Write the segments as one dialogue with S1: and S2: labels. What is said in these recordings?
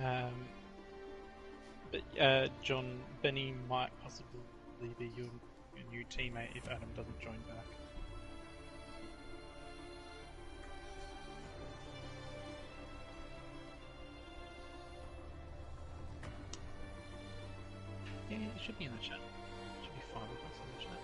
S1: Um, but John, Benny might possibly be your new teammate if Adam doesn't join back. Yeah, it should be in the chat. Should be 5 of us in the chat.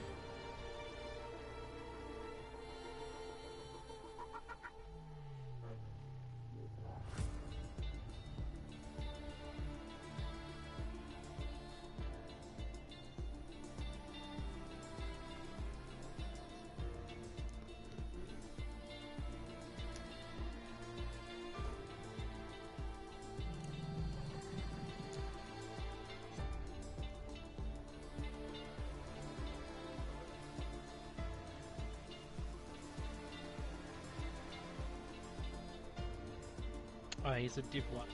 S1: Oh, he's a Div 1.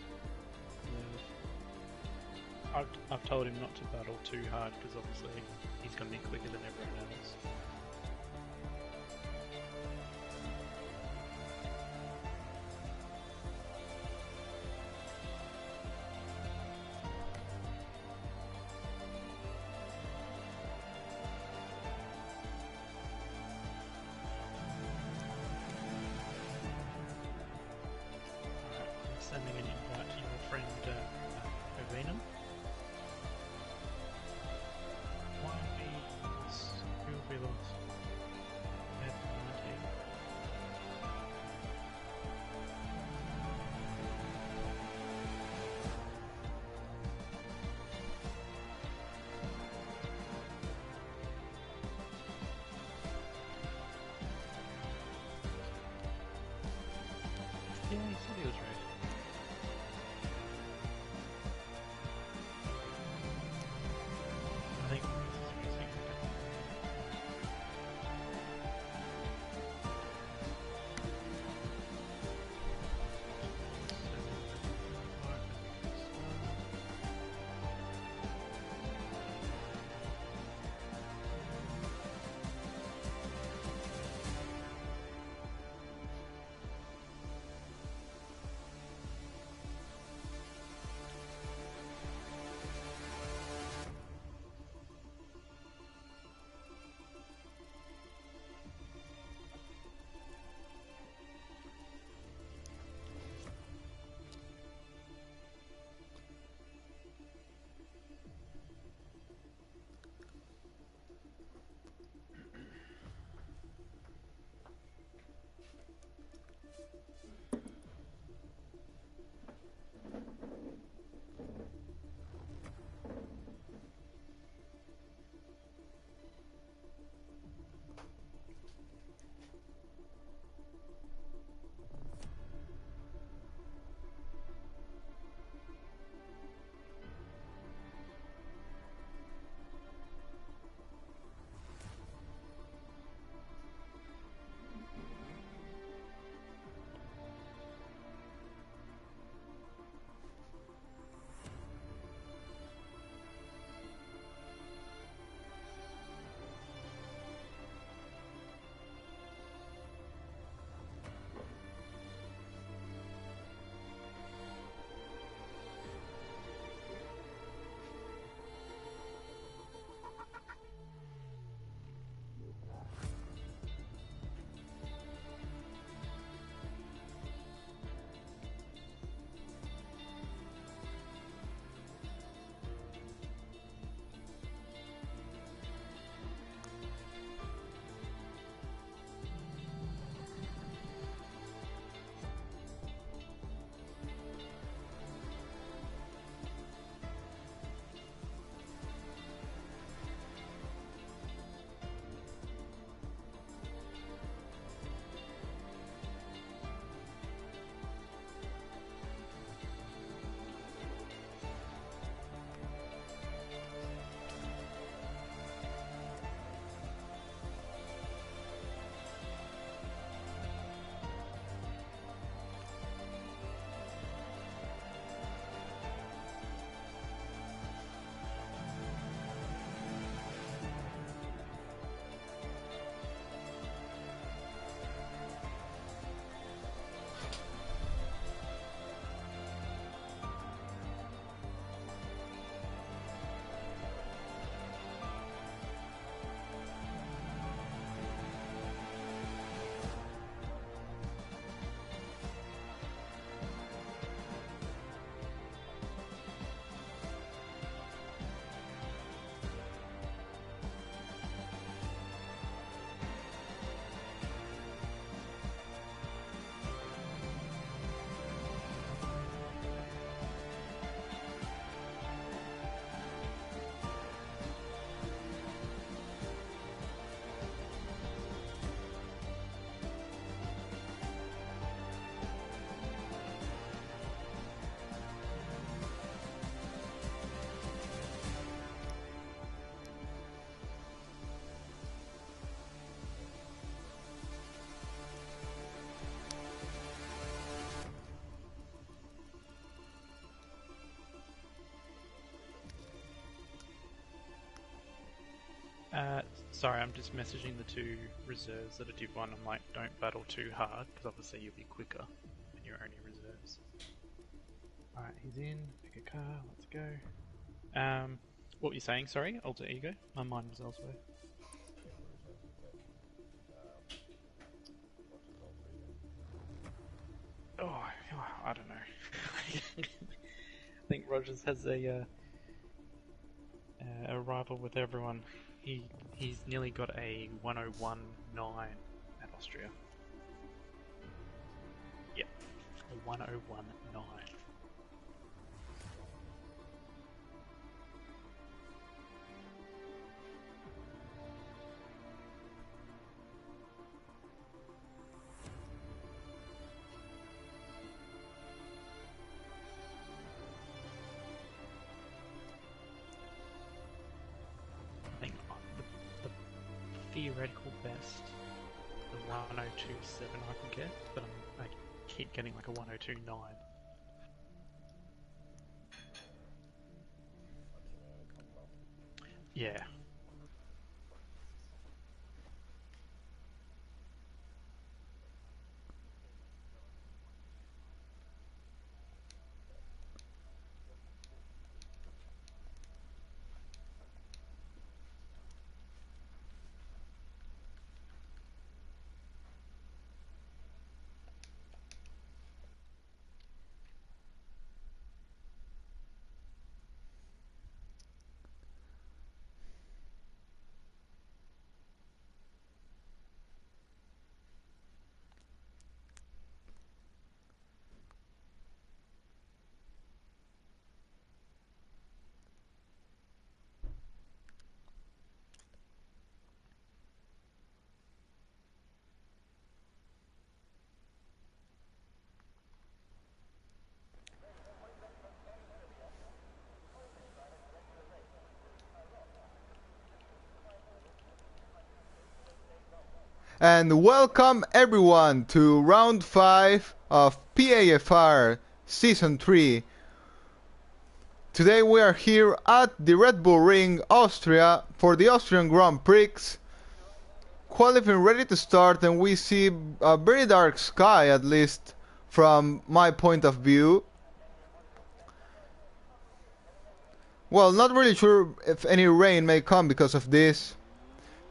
S1: Yeah. I've told him not to battle too hard because obviously he's going to be quicker than everyone else. Sending an invite to your friend Irina. Why who will be lost? I have no idea. Yeah, he said he was ready. I think Sorry, I'm just messaging the two reserves that are Div 1. I'm like, don't battle too hard, because obviously you'll be quicker when you're only reserves. Alright, he's in. Pick a car, let's go. What were you saying? Sorry, Alter Ego? My mind was elsewhere. Oh, I don't know. I think Rogers has a rival with everyone. He's nearly got a 101.9 at Austria. Yep, a 101.9. Theoretical best, the 102.7 I can get, but I keep getting like a 102.9. Yeah.
S2: And welcome everyone to round 5 of PAFR Season 3. Today we are here at the Red Bull Ring, Austria, for the Austrian Grand Prix. Qualifying ready to start, and we see a very dark sky, at least from my point of view. Well, not really sure if any rain may come because of this.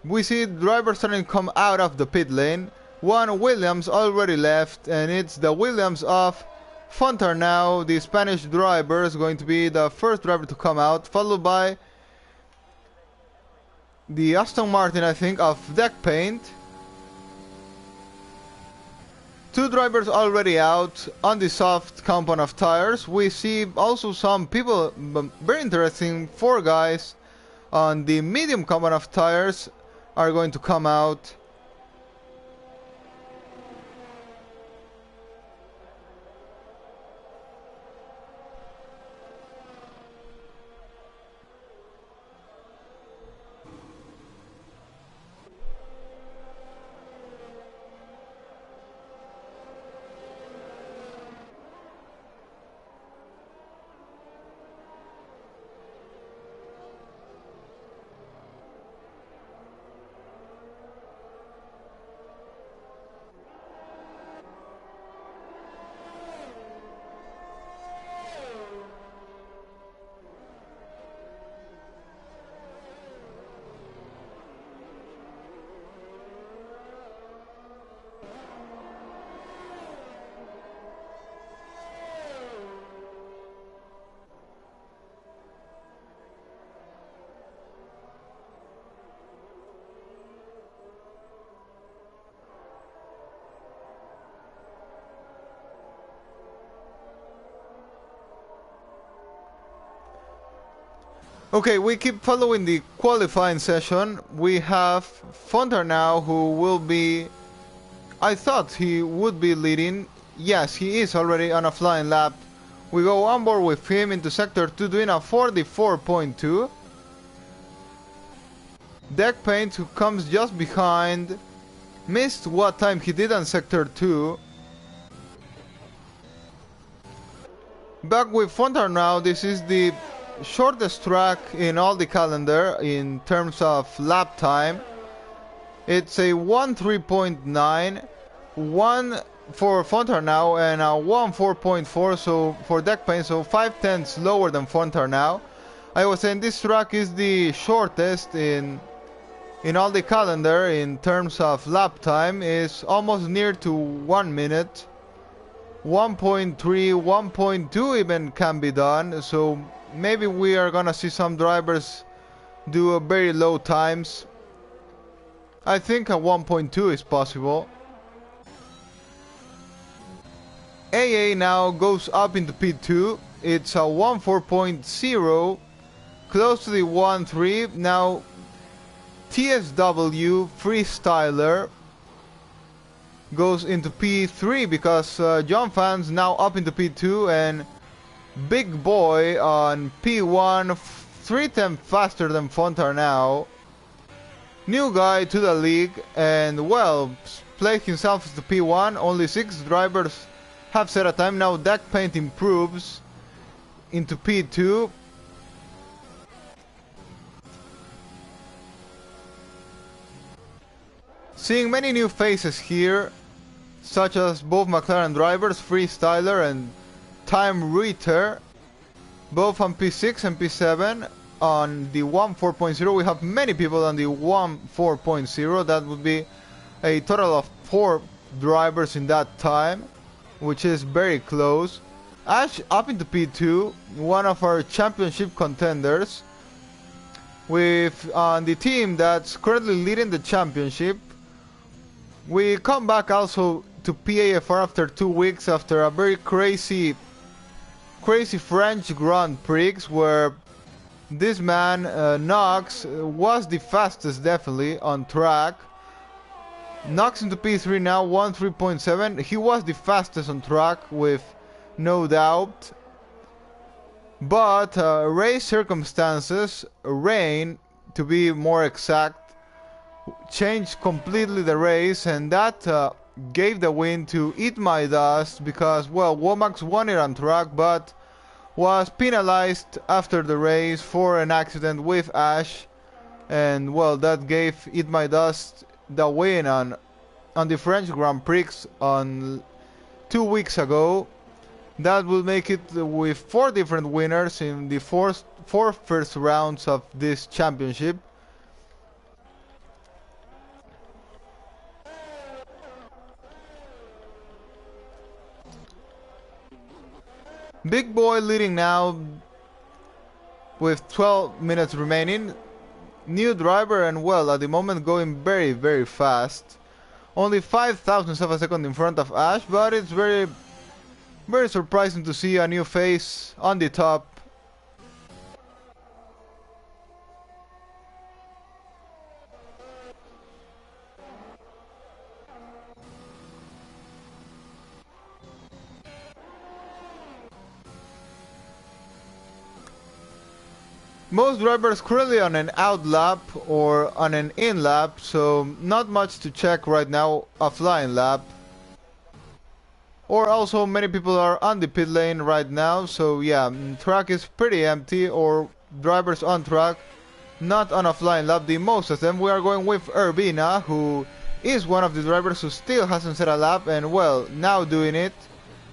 S2: We see drivers starting to come out of the pit lane. One Williams already left, and it's the Williams of Fontarnau, the Spanish driver, is going to be the first driver to come out, followed by the Aston Martin, I think, of Deck Paint. Two drivers already out on the soft compound of tires. We see also some people, very interesting, 4 guys on the medium compound of tires are going to come out. Okay, we keep following the qualifying session. We have Fontarnau, who will be... I thought he would be leading. Yes, he is already on a flying lap. We go on board with him into Sector 2 doing a 44.2. Deck Paint, who comes just behind, missed what time he did on Sector 2. Back with Fontarnau, this is the shortest track in all the calendar in terms of lap time. It's a 1.3.9, 1 for Fontarnau and a 1.4.4 so for deck paint, so 5/10 lower than Fontarnau. I was saying this track is the shortest in all the calendar in terms of lap time, is almost near to 1 minute. 1.3, 1.2 even can be done, so maybe we are gonna see some drivers do a very low times. I think a 1.2 is possible. AA now goes up into P2. It's a 1.4.0, close to the 1.3. Now TSW Freestyler goes into P3 because John Fans now up into P2, and Big Boy on P1, 3/10 faster than Fontarnau. New guy to the league, and well, placed himself to P1. Only 6 drivers have set a time. Now deck paint improves into P2. Seeing many new faces here, such as both McLaren drivers, Freestyler and Time Reader, both on P6 and P7. On the 1.4.0 we have many people on the 1.4.0. That would be a total of 4 drivers in that time, which is very close. Ash up into P2, one of our championship contenders, with on the team that's currently leading the championship. We come back also to PAFR after 2 weeks, after a very crazy French Grand Prix where this man, Knox, was the fastest definitely on track. Knox into P3 now, 1.3.7. He was the fastest on track with no doubt. But race circumstances, rain to be more exact, changed completely the race, and that gave the win to Eat My Dust because, well, Womack won it on track but was penalized after the race for an accident with Ash, and well, that gave Eat My Dust the win on the French Grand Prix on 2 weeks ago. That will make it with 4 different winners in the four first rounds of this championship. Big Boy leading now with 12 minutes remaining. New driver, and well, at the moment going very, very fast. Only 5,000ths of a second in front of Ash, but it's very, very surprising to see a new face on the top. Most drivers currently on an out lap or on an in lap, so not much to check right now, a flying lap. Or also many people are on the pit lane right now, so yeah, track is pretty empty, or drivers on track, not on a flying lap, the most of them. We are going with Urbina, who is one of the drivers who still hasn't set a lap, and well, now doing it.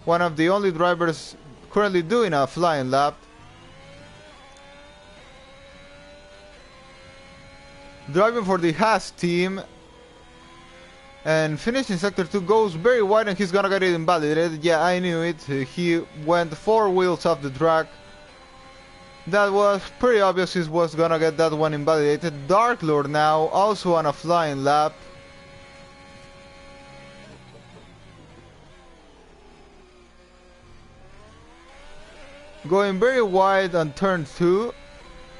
S2: One of the only drivers currently doing a flying lap. Driving for the Haas team, and finishing sector 2, goes very wide and he's gonna get it invalidated. Yeah, I knew it. He went 4 wheels off the track. That was pretty obvious he was gonna get that one invalidated. Dark Lord now also on a flying lap. Going very wide on turn 2.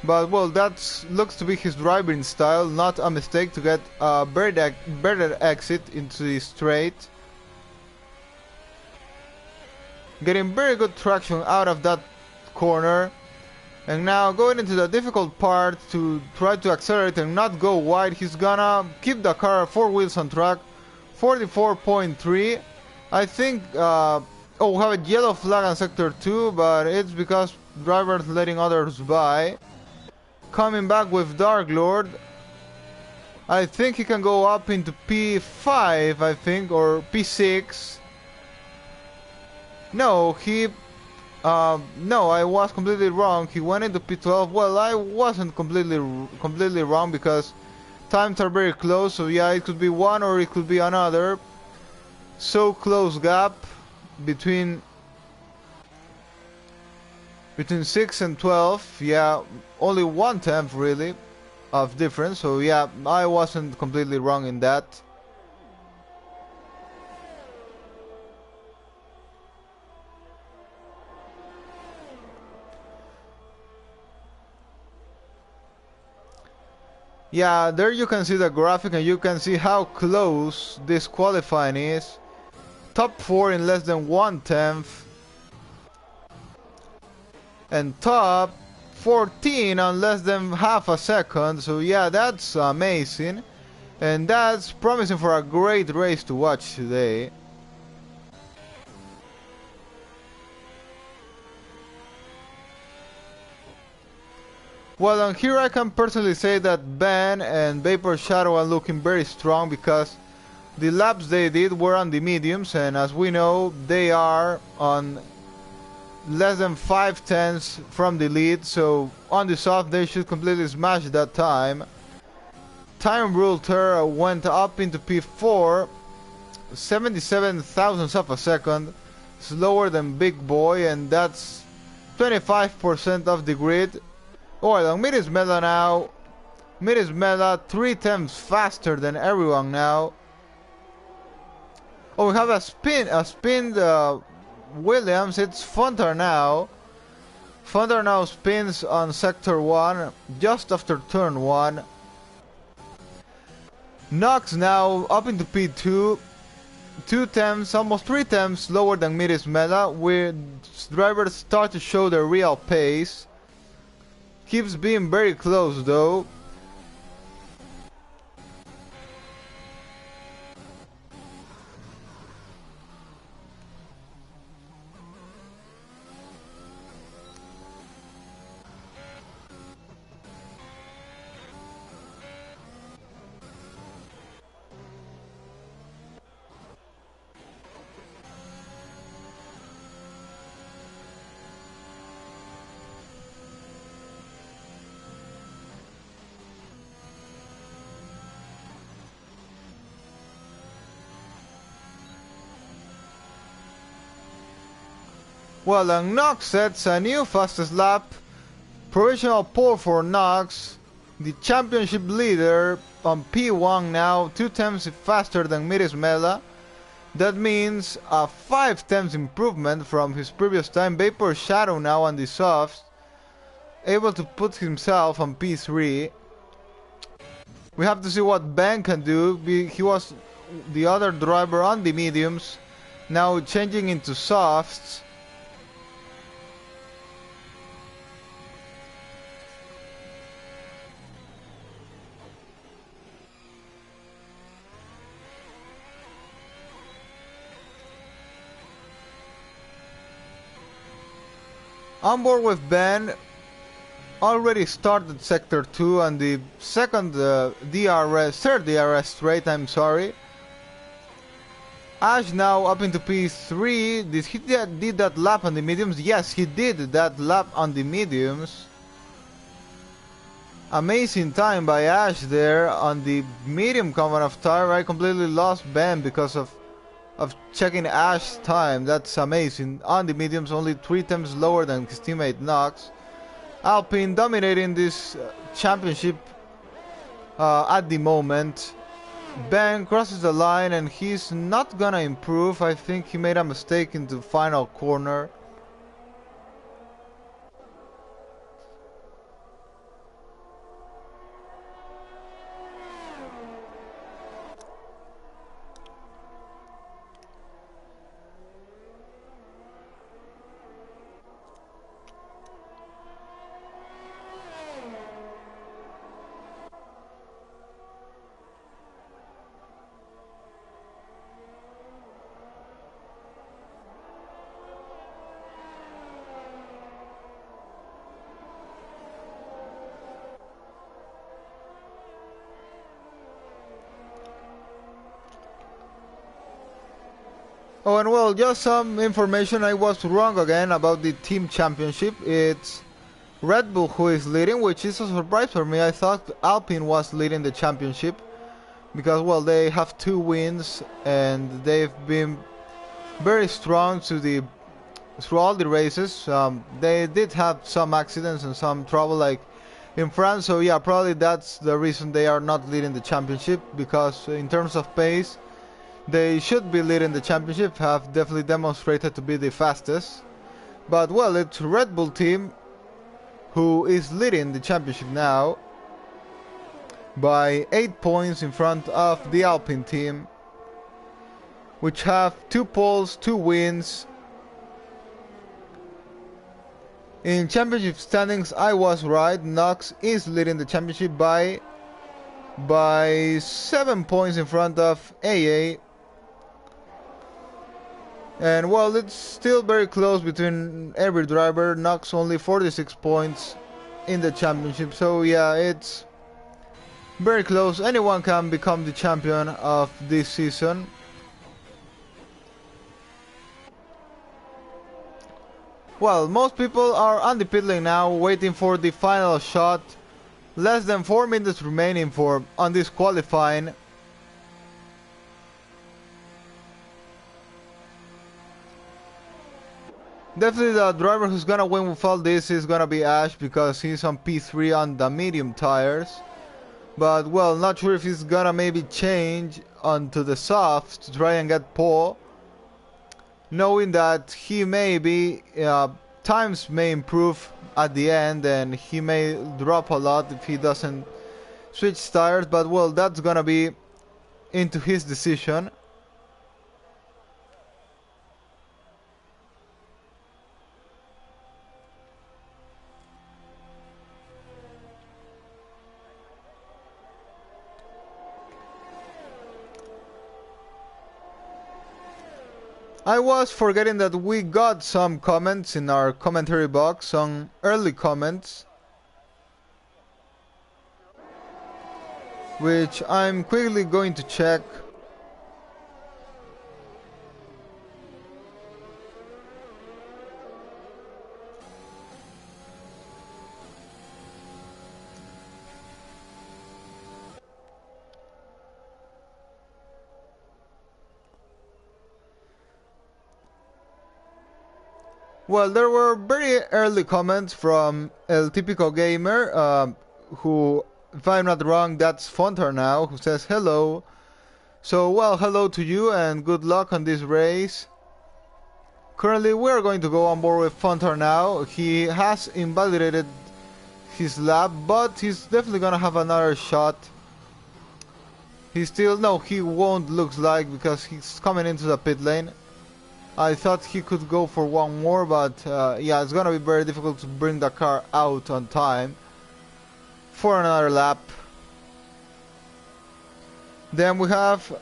S2: But well, that looks to be his driving style, not a mistake to get a better exit into the straight. Getting very good traction out of that corner. And now going into the difficult part to try to accelerate and not go wide. He's gonna keep the car 4 wheels on track. 44.3. I think, oh, we have a yellow flag on sector 2, but it's because drivers letting others by. Coming back with Dark Lord. I think he can go up into P5, I think, or P6. No, no, I was completely wrong. He went into P12. Well, I wasn't completely wrong because times are very close. So yeah, it could be one or it could be another. So close gap between 6 and 12. Yeah, only 1/10 really of difference. So yeah, I wasn't completely wrong in that. Yeah, there you can see the graphic and you can see how close this qualifying is. Top 4 in less than 1/10 and top 14 on less than half a second. So yeah, that's amazing and that's promising for a great race to watch today. Well, and here I can personally say that Ben and Vapor Shadow are looking very strong because the laps they did were on the mediums, and as we know, they are on less than 5/10 from the lead, so on the soft they should completely smash that time. Time Rule Terra went up into P4, 77 thousandths of a second, slower than Big Boy, and that's 25% of the grid. Oh, and Mirismela now. Mirismela 3 times faster than everyone now. Oh, we have a spin Williams. It's Fontar now. Fontar now spins on sector 1 just after turn 1. Knox now up into P2. 2 times, almost 3 times slower than Mirismela, where drivers start to show their real pace. Keeps being very close though. Well, and Knox sets a new fastest lap. Provisional pole for Knox, the championship leader on P1 now, 2 times faster than Mirismela. That means a 5 times improvement from his previous time. Vapor Shadow now on the softs, able to put himself on P3. We have to see what Ben can do. He was the other driver on the mediums, now changing into softs. On board with Ben, already started sector 2 and the second third DRS straight, I'm sorry. Ash now up into P3. Did he did that lap on the mediums? Yes, he did that lap on the mediums. Amazing time by Ash there on the medium common of tire. I completely lost Ben because of checking Ash's time. That's amazing. On the mediums, only 3 times lower than his teammate Knox. Alpine dominating this championship at the moment. Ben crosses the line and he's not gonna improve. I think he made a mistake in the final corner. Oh, and well, just some information. I was wrong again about the team championship. It's Red Bull who is leading, which is a surprise for me. I thought Alpine was leading the championship because, well, they have 2 wins and they've been very strong through all the races. They did have some accidents and some trouble, like in France. So yeah, probably that's the reason they are not leading the championship, because in terms of pace, they should be leading the championship. Have definitely demonstrated to be the fastest. But well, it's Red Bull team who is leading the championship now by 8 points in front of the Alpine team, which have 2 poles, 2 wins. In championship standings, I was right. Knox is leading the championship by 7 points in front of AA. And well, it's still very close between every driver. Knox only 46 points in the championship. So yeah, it's very close. Anyone can become the champion of this season. Well, most people are on the pit lane now, waiting for the final shot. Less than 4 minutes remaining on this qualifying. Definitely the driver who's gonna win with all this is gonna be Ash, because he's on P3 on the medium tires. But well, not sure if he's gonna maybe change onto the soft to try and get pole, knowing that he may be times may improve at the end and he may drop a lot if he doesn't switch tires. But well, that's gonna be into his decision. I was forgetting that we got some comments in our commentary box, some early comments, which I'm quickly going to check. Well, there were very early comments from El Típico Gamer, who, if I'm not wrong, that's Fontar now, who says hello. So, well, hello to you and good luck on this race. Currently, we're going to go on board with Fontar now. He has invalidated his lap, but he's definitely gonna have another shot. No, he won't, looks like, because he's coming into the pit lane. I thought he could go for one more, but yeah, it's gonna be very difficult to bring the car out on time for another lap. Then we have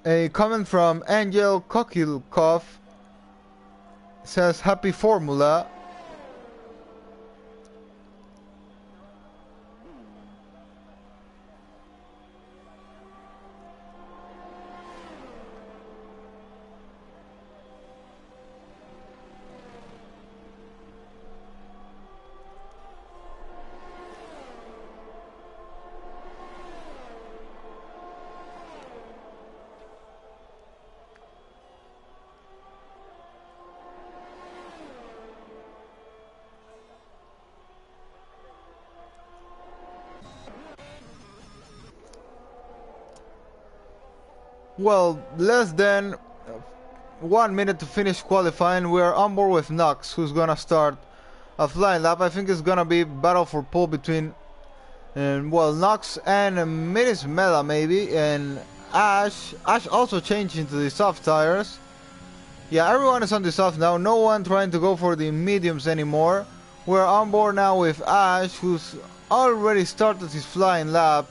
S2: a comment from Angel Kokilkov. Says happy Formula. Well, less than 1 minute to finish qualifying. We are on board with Knox, who's gonna start a flying lap. I think it's gonna be battle for pole between well, Knox and Minis Mela maybe, and Ash. Ash also changed into the soft tires. Yeah, everyone is on the soft now. No one trying to go for the mediums anymore. We're on board now with Ash, who's already started his flying lap.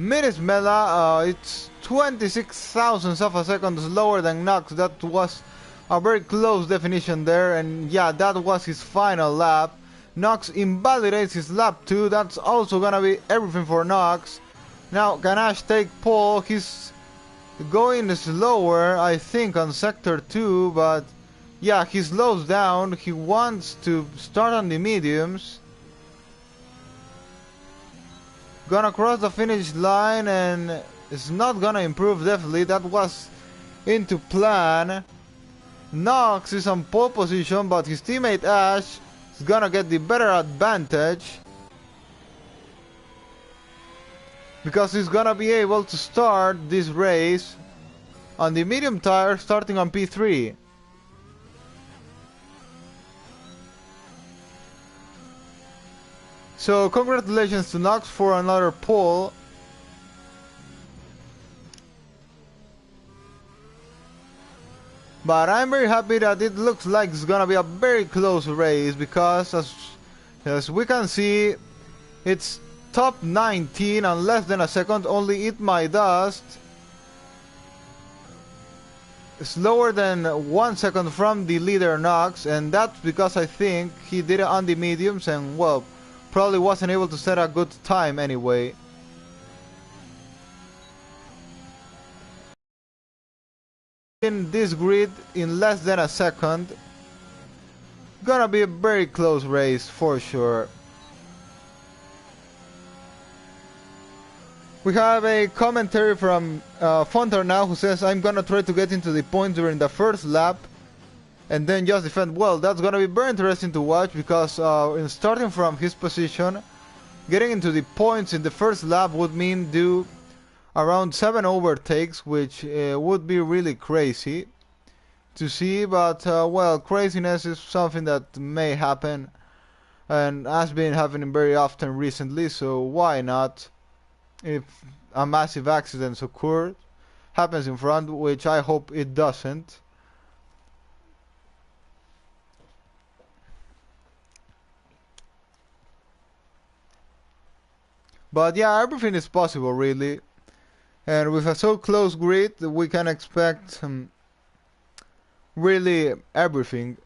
S2: Mirismela, it's 26 thousandths of a second slower than Nox. That was a very close definition there, and yeah, that was his final lap. Nox invalidates his lap 2. That's also gonna be everything for Nox. Now Ganache take pole. He's going slower, I think, on sector 2, but yeah, he slows down. He wants to start on the mediums. Gonna cross the finish line, and it's not gonna improve, definitely. That was into plan. Nox is on pole position, but his teammate Ash is gonna get the better advantage, because he's gonna be able to start this race on the medium tire starting on P3. So congratulations to Nox for another pole. But I'm very happy that it looks like it's gonna be a very close race, because as we can see, it's top 19 and less than a second. Only Eat My Dust slower than 1 second from the leader Nox, and that's because I think he did it on the mediums and, well, probably wasn't able to set a good time anyway. In this grid in less than a second, gonna be a very close race for sure. We have a commentary from Fonter now, who says, I'm gonna try to get into the points during the first lap and then just defend. Well, that's gonna be very interesting to watch, because in starting from his position, getting into the points in the first lap would mean do around 7 overtakes, which would be really crazy to see, but well, craziness is something that may happen and has been happening very often recently, so why not? If a massive accident happens in front, which I hope it doesn't. But yeah, everything is possible, really. And with a so close grid, we can expect really everything.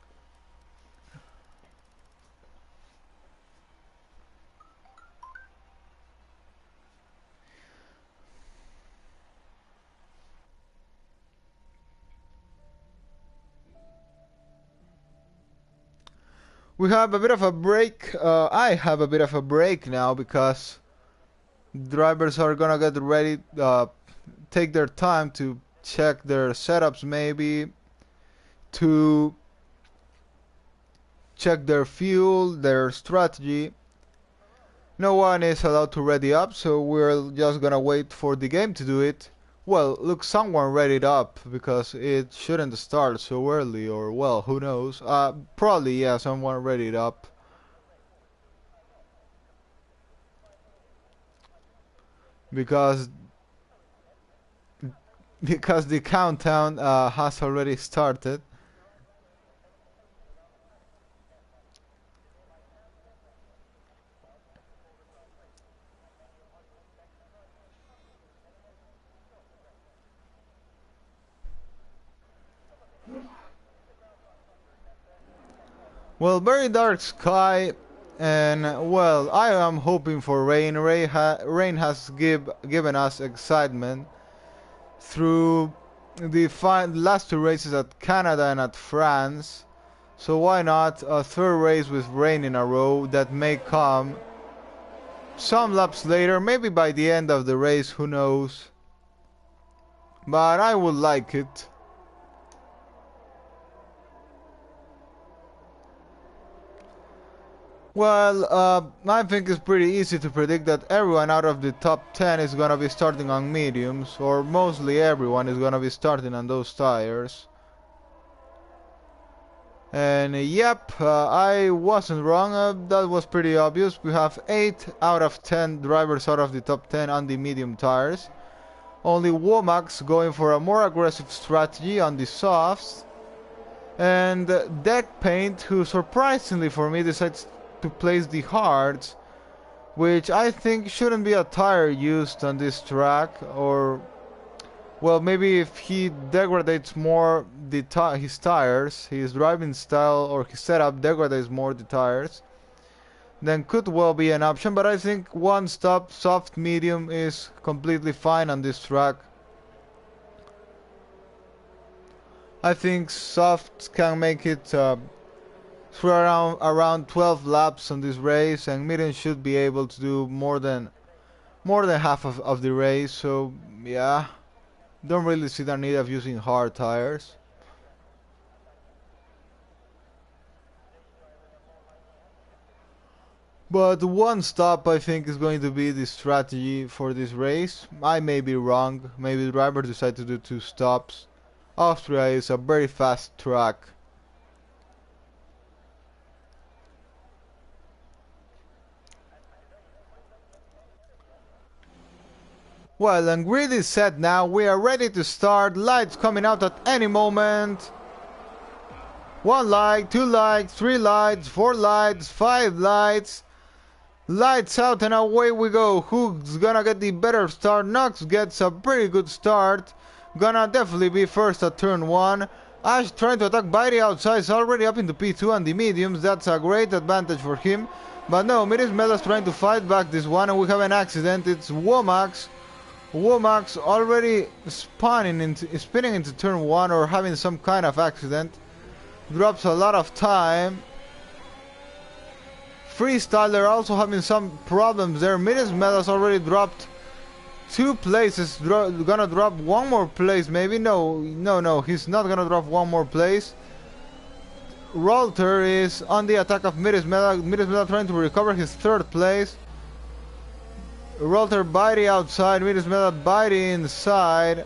S2: We have a bit of a break. I have a bit of a break now, because drivers are gonna get ready, take their time to check their setups, maybe to check their fuel, their strategy. No one is allowed to ready up, so we're just gonna wait for the game to do it. Well, look, someone readied up, because it shouldn't start so early, or, well, who knows. Probably, yeah, someone readied up. Because the countdown has already started. Well, very dark sky, and, well, I am hoping for rain. Rain has given us excitement through the last 2 races at Canada and at France, so why not a 3rd race with rain in a row that may come some laps later, maybe by the end of the race, who knows, but I would like it. Well, I think it's pretty easy to predict that everyone out of the top 10 is gonna be starting on mediums, or mostly everyone is gonna be starting on those tires. And yep, I wasn't wrong, that was pretty obvious. We have 8 out of 10 drivers out of the top 10 on the medium tires. Only Womack's going for a more aggressive strategy on the softs. And Deck Paint, who surprisingly for me decides to place the hards, which I think shouldn't be a tire used on this track, or well, maybe if he degrades more his tires, his driving style or his setup degrades more the tires, then could well be an option, but I think one stop soft medium is completely fine on this track. I think soft can make it through around 12 laps on this race, and medium should be able to do more than half of the race, so yeah, don't really see the need of using hard tires. But one stop I think is going to be the strategy for this race. I may be wrong, maybe the driver decided to do 2 stops. Austria is a very fast track. Well, and grid is set now, we are ready to start, lights coming out at any moment. 1 light, 2 lights, 3 lights, 4 lights, 5 lights. Lights out and away we go. Who's gonna get the better start? Knox gets a pretty good start. Gonna definitely be first at turn 1. Ash trying to attack by the outside, is already up into P2 and the mediums. That's a great advantage for him. But no, Melismela's trying to fight back this one, and we have an accident. It's Womax. Womax already spinning into turn 1 or having some kind of accident. Drops a lot of time. Freestyler also having some problems there. Melismela's already dropped 2 places. Gonna drop 1 more place maybe. No, he's not gonna drop 1 more place. Rolter is on the attack of Melismela. Melismela trying to recover his 3rd place. Rolter by the outside, Melismela by the inside.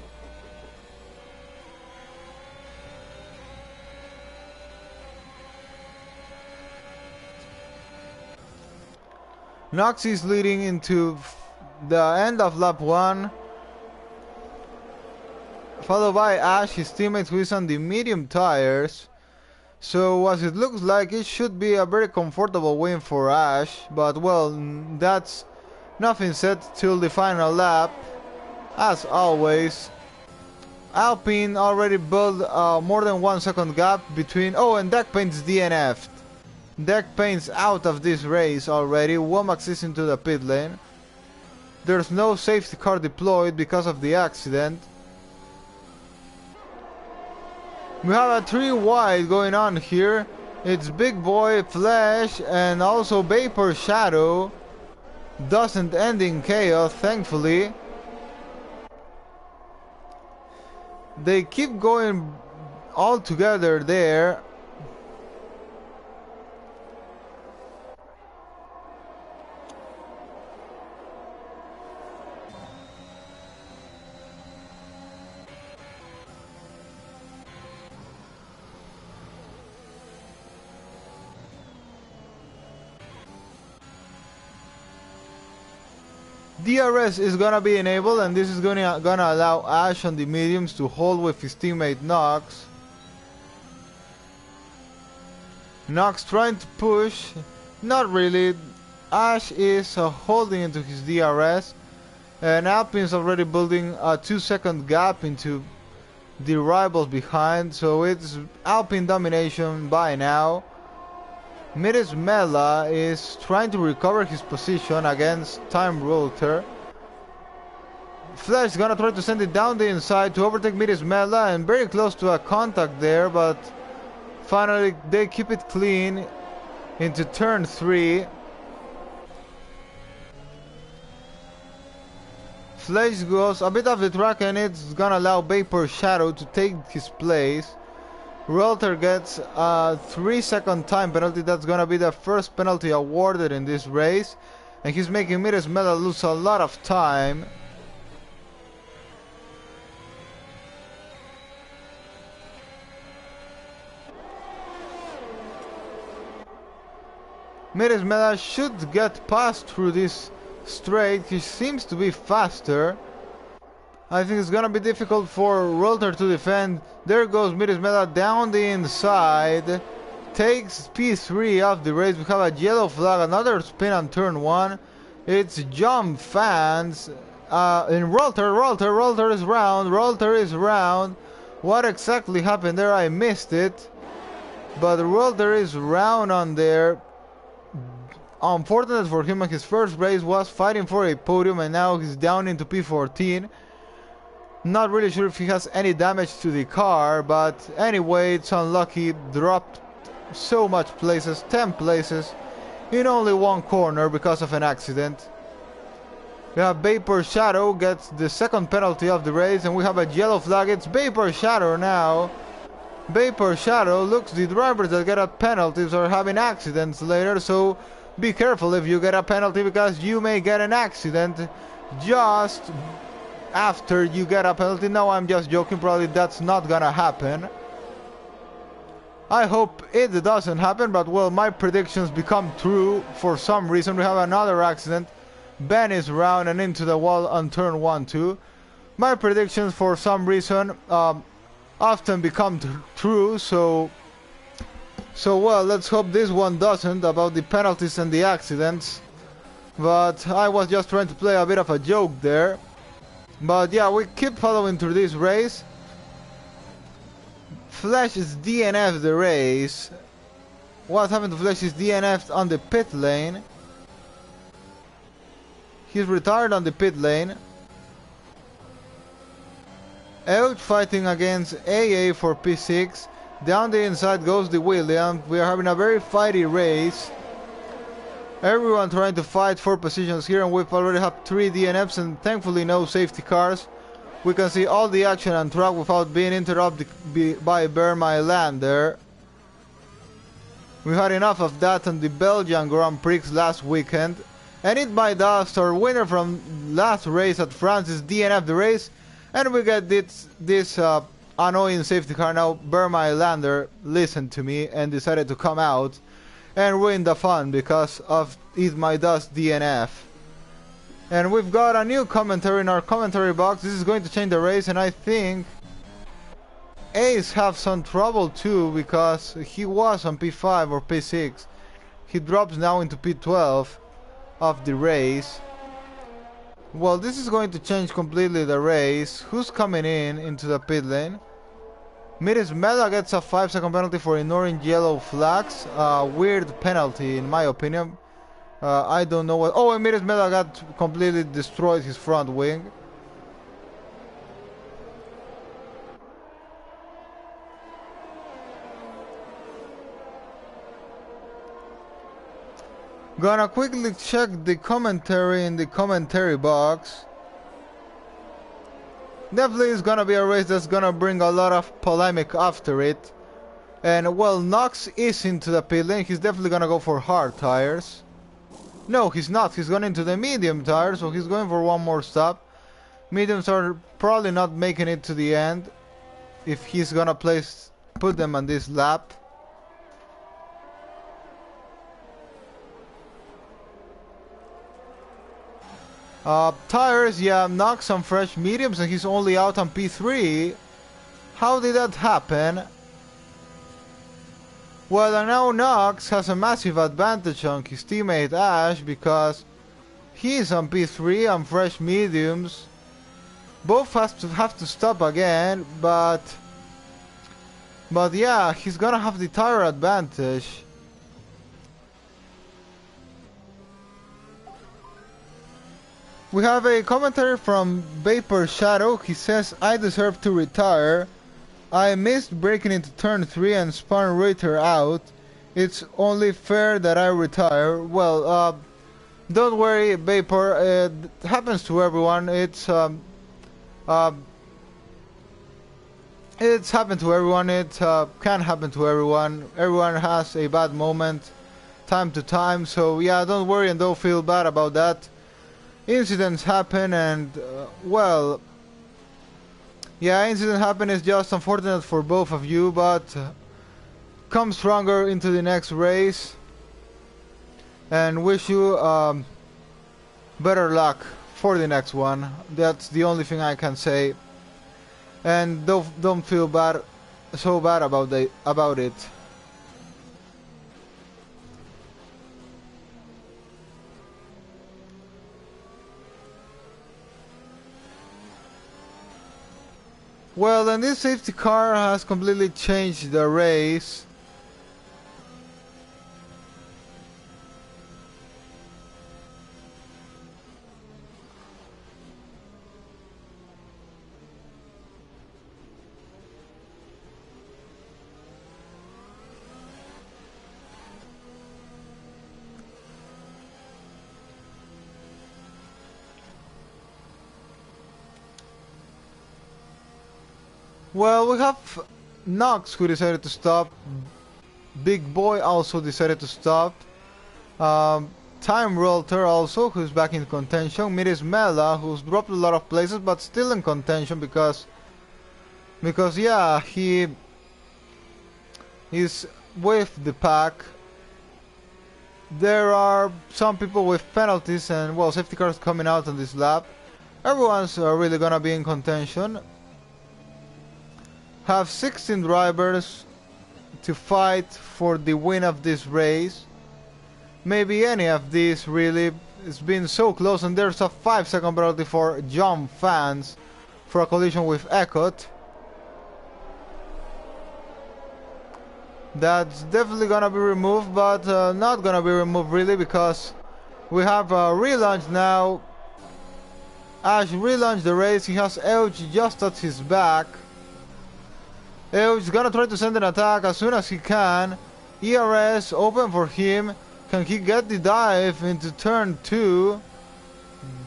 S2: Knox is leading into the end of lap 1, followed by Ash, his teammate, who is on the medium tires. So as it looks like, it should be a very comfortable win for Ash, but well, that's nothing said till the final lap. As always, Alpine already built more than 1 second gap between... Oh, and Deck Paint's DNF'd. Deck Paint's out of this race already. Womax is into the pit lane. There's no safety car deployed because of the accident. We have a 3 wide going on here. It's Big Boy, Flash, and also Vapor Shadow. Doesn't end in chaos, thankfully. They keep going all together there. DRS is gonna be enabled, and this is gonna allow Ash on the mediums to hold with his teammate Knox. Knox trying to push, not really. Ash is holding into his DRS, and Alpine's already building a 2-second gap into the rivals behind, so it's Alpine domination by now. Melismela is trying to recover his position against Time Rolter. Flash gonna try to send it down the inside to overtake Melismela, and very close to a contact there, but finally they keep it clean into turn 3. Flash goes a bit off the track, and it's gonna allow Vapor Shadow to take his place. Rolter gets a 3-second time penalty. That's gonna be the first penalty awarded in this race, and he's making Melismela lose a lot of time. Melismela should get past through this straight. He seems to be faster. I think it's gonna be difficult for Rolter to defend. There goes Melismela down the inside. Takes P3 off the race. We have a yellow flag, another spin on turn 1. It's jump fans. In Rolter is round. Rolter is round. What exactly happened there? I missed it. But Rolter is round on there. Unfortunate for him, his first race was fighting for a podium, and now he's down into P14. Not really sure if he has any damage to the car, but anyway, it's unlucky. Dropped so much places, 10 places, in only one corner because of an accident. We have Vapor Shadow gets the second penalty of the race, and we have a yellow flag. It's Vapor Shadow now. Vapor Shadow looks the drivers that get a penalties are having accidents later, so be careful if you get a penalty, because you may get an accident just after you get a penalty. No, I'm just joking, probably that's not gonna happen. I hope it doesn't happen, but well, my predictions become true for some reason. We have another accident. Ben is round and into the wall on turn 1-2. My predictions for some reason often become true, so well, let's hope this one doesn't, about the penalties and the accidents. But I was just trying to play a bit of a joke there. But yeah, we keep following through this race. Flash is DNF the race. What happened to Flash is DNF on the pit lane. He's retired on the pit lane. Out fighting against AA for P6. Down the inside goes the Williams. We are having a very fighty race. Everyone trying to fight for positions here, and we've already have 3 DNFs and thankfully no safety cars. We can see all the action on track without being interrupted by Bear My Lander. We had enough of that on the Belgian Grand Prix last weekend. And It My Dust, our winner from last race at France, is DNF the race. And we get this annoying safety car now. Bear My Lander listened to me and decided to come out and ruin the fun because of It My Dust DNF. And we've got a new commentary in our commentary box. This is going to change the race, and I think Ace have some trouble too, because he was on P5 or P6. He drops now into P12 of the race. Well, this is going to change completely the race. Who's coming into the pit lane? Miris Mela gets a 5-second penalty for ignoring yellow flags. Weird penalty in my opinion. I don't know what... Oh, and Miris Mela got completely destroyed his front wing. Gonna quickly check the commentary in the commentary box. Definitely is gonna be a race that's gonna bring a lot of polemic after it. And well, Knox is into the pit lane. He's definitely gonna go for hard tires. No, he's not. He's going into the medium tires, so he's going for one more stop. Mediums are probably not making it to the end if he's gonna put them on this lap. Tires, yeah, Knox on fresh mediums, and he's only out on P3. How did that happen? Well, and now Knox has a massive advantage on his teammate Ash, because he's on P3 on fresh mediums. Both have to stop again, but yeah, he's gonna have the tire advantage. We have a commentary from Vapor Shadow. He says, I deserve to retire. I missed breaking into turn 3 and spun Ritter out. It's only fair that I retire. Well, don't worry, Vapor. It happens to everyone. It's happened to everyone. It can happen to everyone. Everyone has a bad moment time to time. So yeah, don't worry and don't feel bad about that. Incidents happen, and well, yeah, incidents happen. Is just unfortunate for both of you, but come stronger into the next race, and wish you better luck for the next one. That's the only thing I can say, and don't feel so bad about it. Well, then this safety car has completely changed the race. Well, we have Nox who decided to stop. Big Boy also decided to stop. Time Rolter also, who's back in contention. Miris Mela, who's dropped a lot of places but still in contention because yeah, he is with the pack. There are some people with penalties and, well, safety cars coming out on this lap. Everyone's really gonna be in contention. Have 16 drivers to fight for the win of this race. Maybe any of these really. It's been so close, and there's a 5-second penalty for John Fans for a collision with Ecot. That's definitely gonna be removed, but not gonna be removed really, because we have a relaunch now. Ash relaunched the race. He has Euge just at his back. Euge's gonna try to send an attack as soon as he can. ERS open for him. Can he get the dive into turn 2?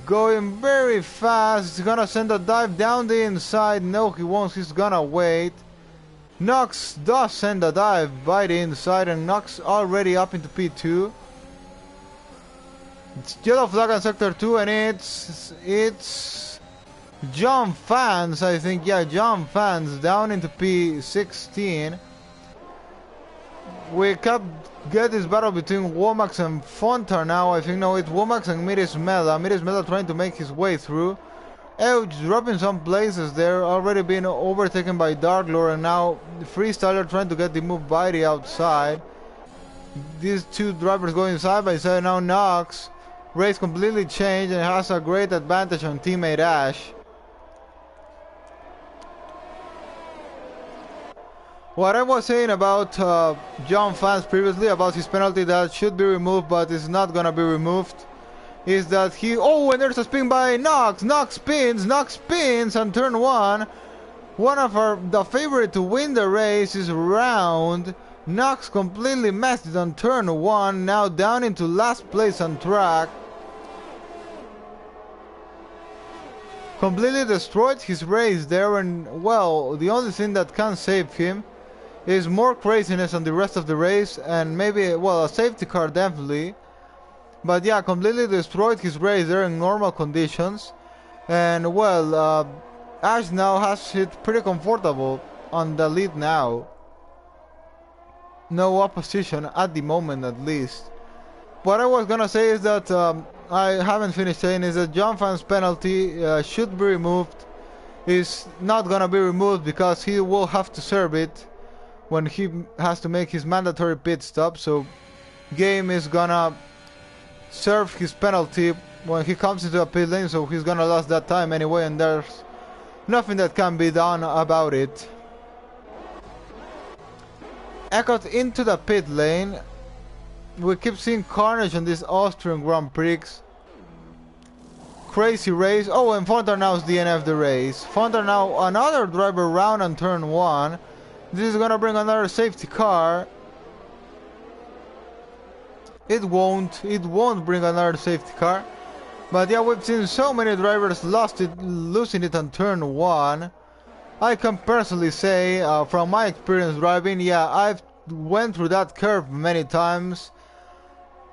S2: Going very fast. He's gonna send a dive down the inside. No, he won't. He's gonna wait. Nox does send a dive by the inside, and Nox already up into P2. It's yellow flag on sector 2, and it's John Fans, I think. Yeah, John Fans down into P16. We kept get this battle between Womax and Fontar now. I think no, it's Womax and Miris Mela. Miris Mela trying to make his way through. Euge dropping some places there, already been overtaken by Darklord, and now Freestyler trying to get the move by the outside. These two drivers going side by side now. Nox race completely changed and has a great advantage on teammate Ash. What I was saying about John Fans previously, about his penalty that should be removed but is not gonna be removed, is that he... Oh, and there's a spin by Nox! Nox spins on turn 1. One of the favorite to win the race is Round. Nox completely messed it on turn 1, now down into last place on track. Completely destroyed his race there, and, well, the only thing that can save him is more craziness on the rest of the race, and maybe, well, a safety car definitely. But yeah, completely destroyed his race there in normal conditions. And, well, Ash now has it pretty comfortable on the lead now. No opposition at the moment, at least. What I was gonna say is that I haven't finished saying is that John Fan's penalty should be removed. Is not gonna be removed because he will have to serve it when he has to make his mandatory pit stop. So Game is gonna serve his penalty when he comes into a pit lane, so he's gonna lose that time anyway, and there's nothing that can be done about it. Ecot into the pit lane. We keep seeing carnage on this Austrian Grand Prix. Crazy race. Oh, and Fontar now is DNF the race. Fontar now another driver round on turn 1. This is gonna bring another safety car. It won't bring another safety car. But yeah, we've seen so many drivers losing it on turn 1. I can personally say, from my experience driving, yeah, I've went through that curve many times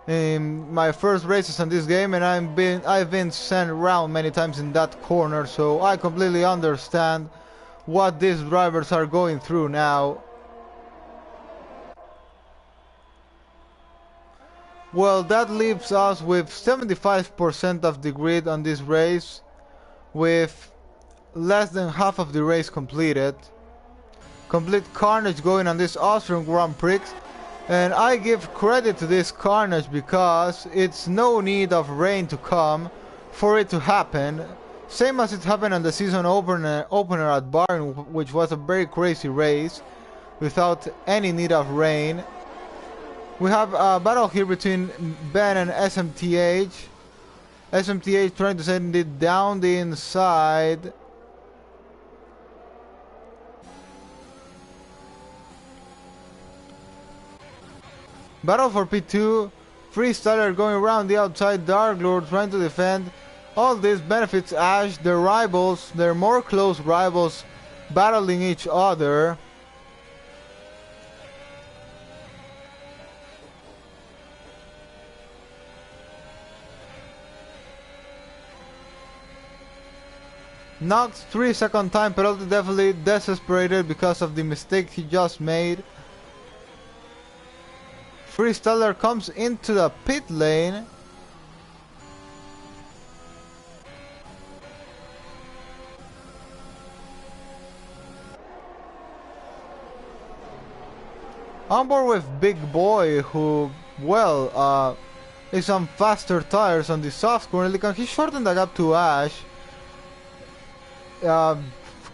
S2: in my first races in this game, and I've been sent around many times in that corner, so I completely understand what these drivers are going through now. Well, that leaves us with 75% of the grid on this race, with less than half of the race completed. Complete carnage going on this Austrian Grand Prix, and I give credit to this carnage because it's no need of rain to come for it to happen. Same as it happened on the season opener at Barn, which was a very crazy race without any need of rain. We have a battle here between Ben and SMTH. SMTH trying to send it down the inside. Battle for P2. Freestyler going around the outside. Dark Lord trying to defend. All this benefits Ash. Their rivals, their more close rivals, battling each other. Nox 3-second time penalty, definitely desesperated because of the mistake he just made. Freestyler comes into the pit lane. On board with Big Boy, who, well, is on faster tires on the soft corner. Can he shorten the gap to Ash?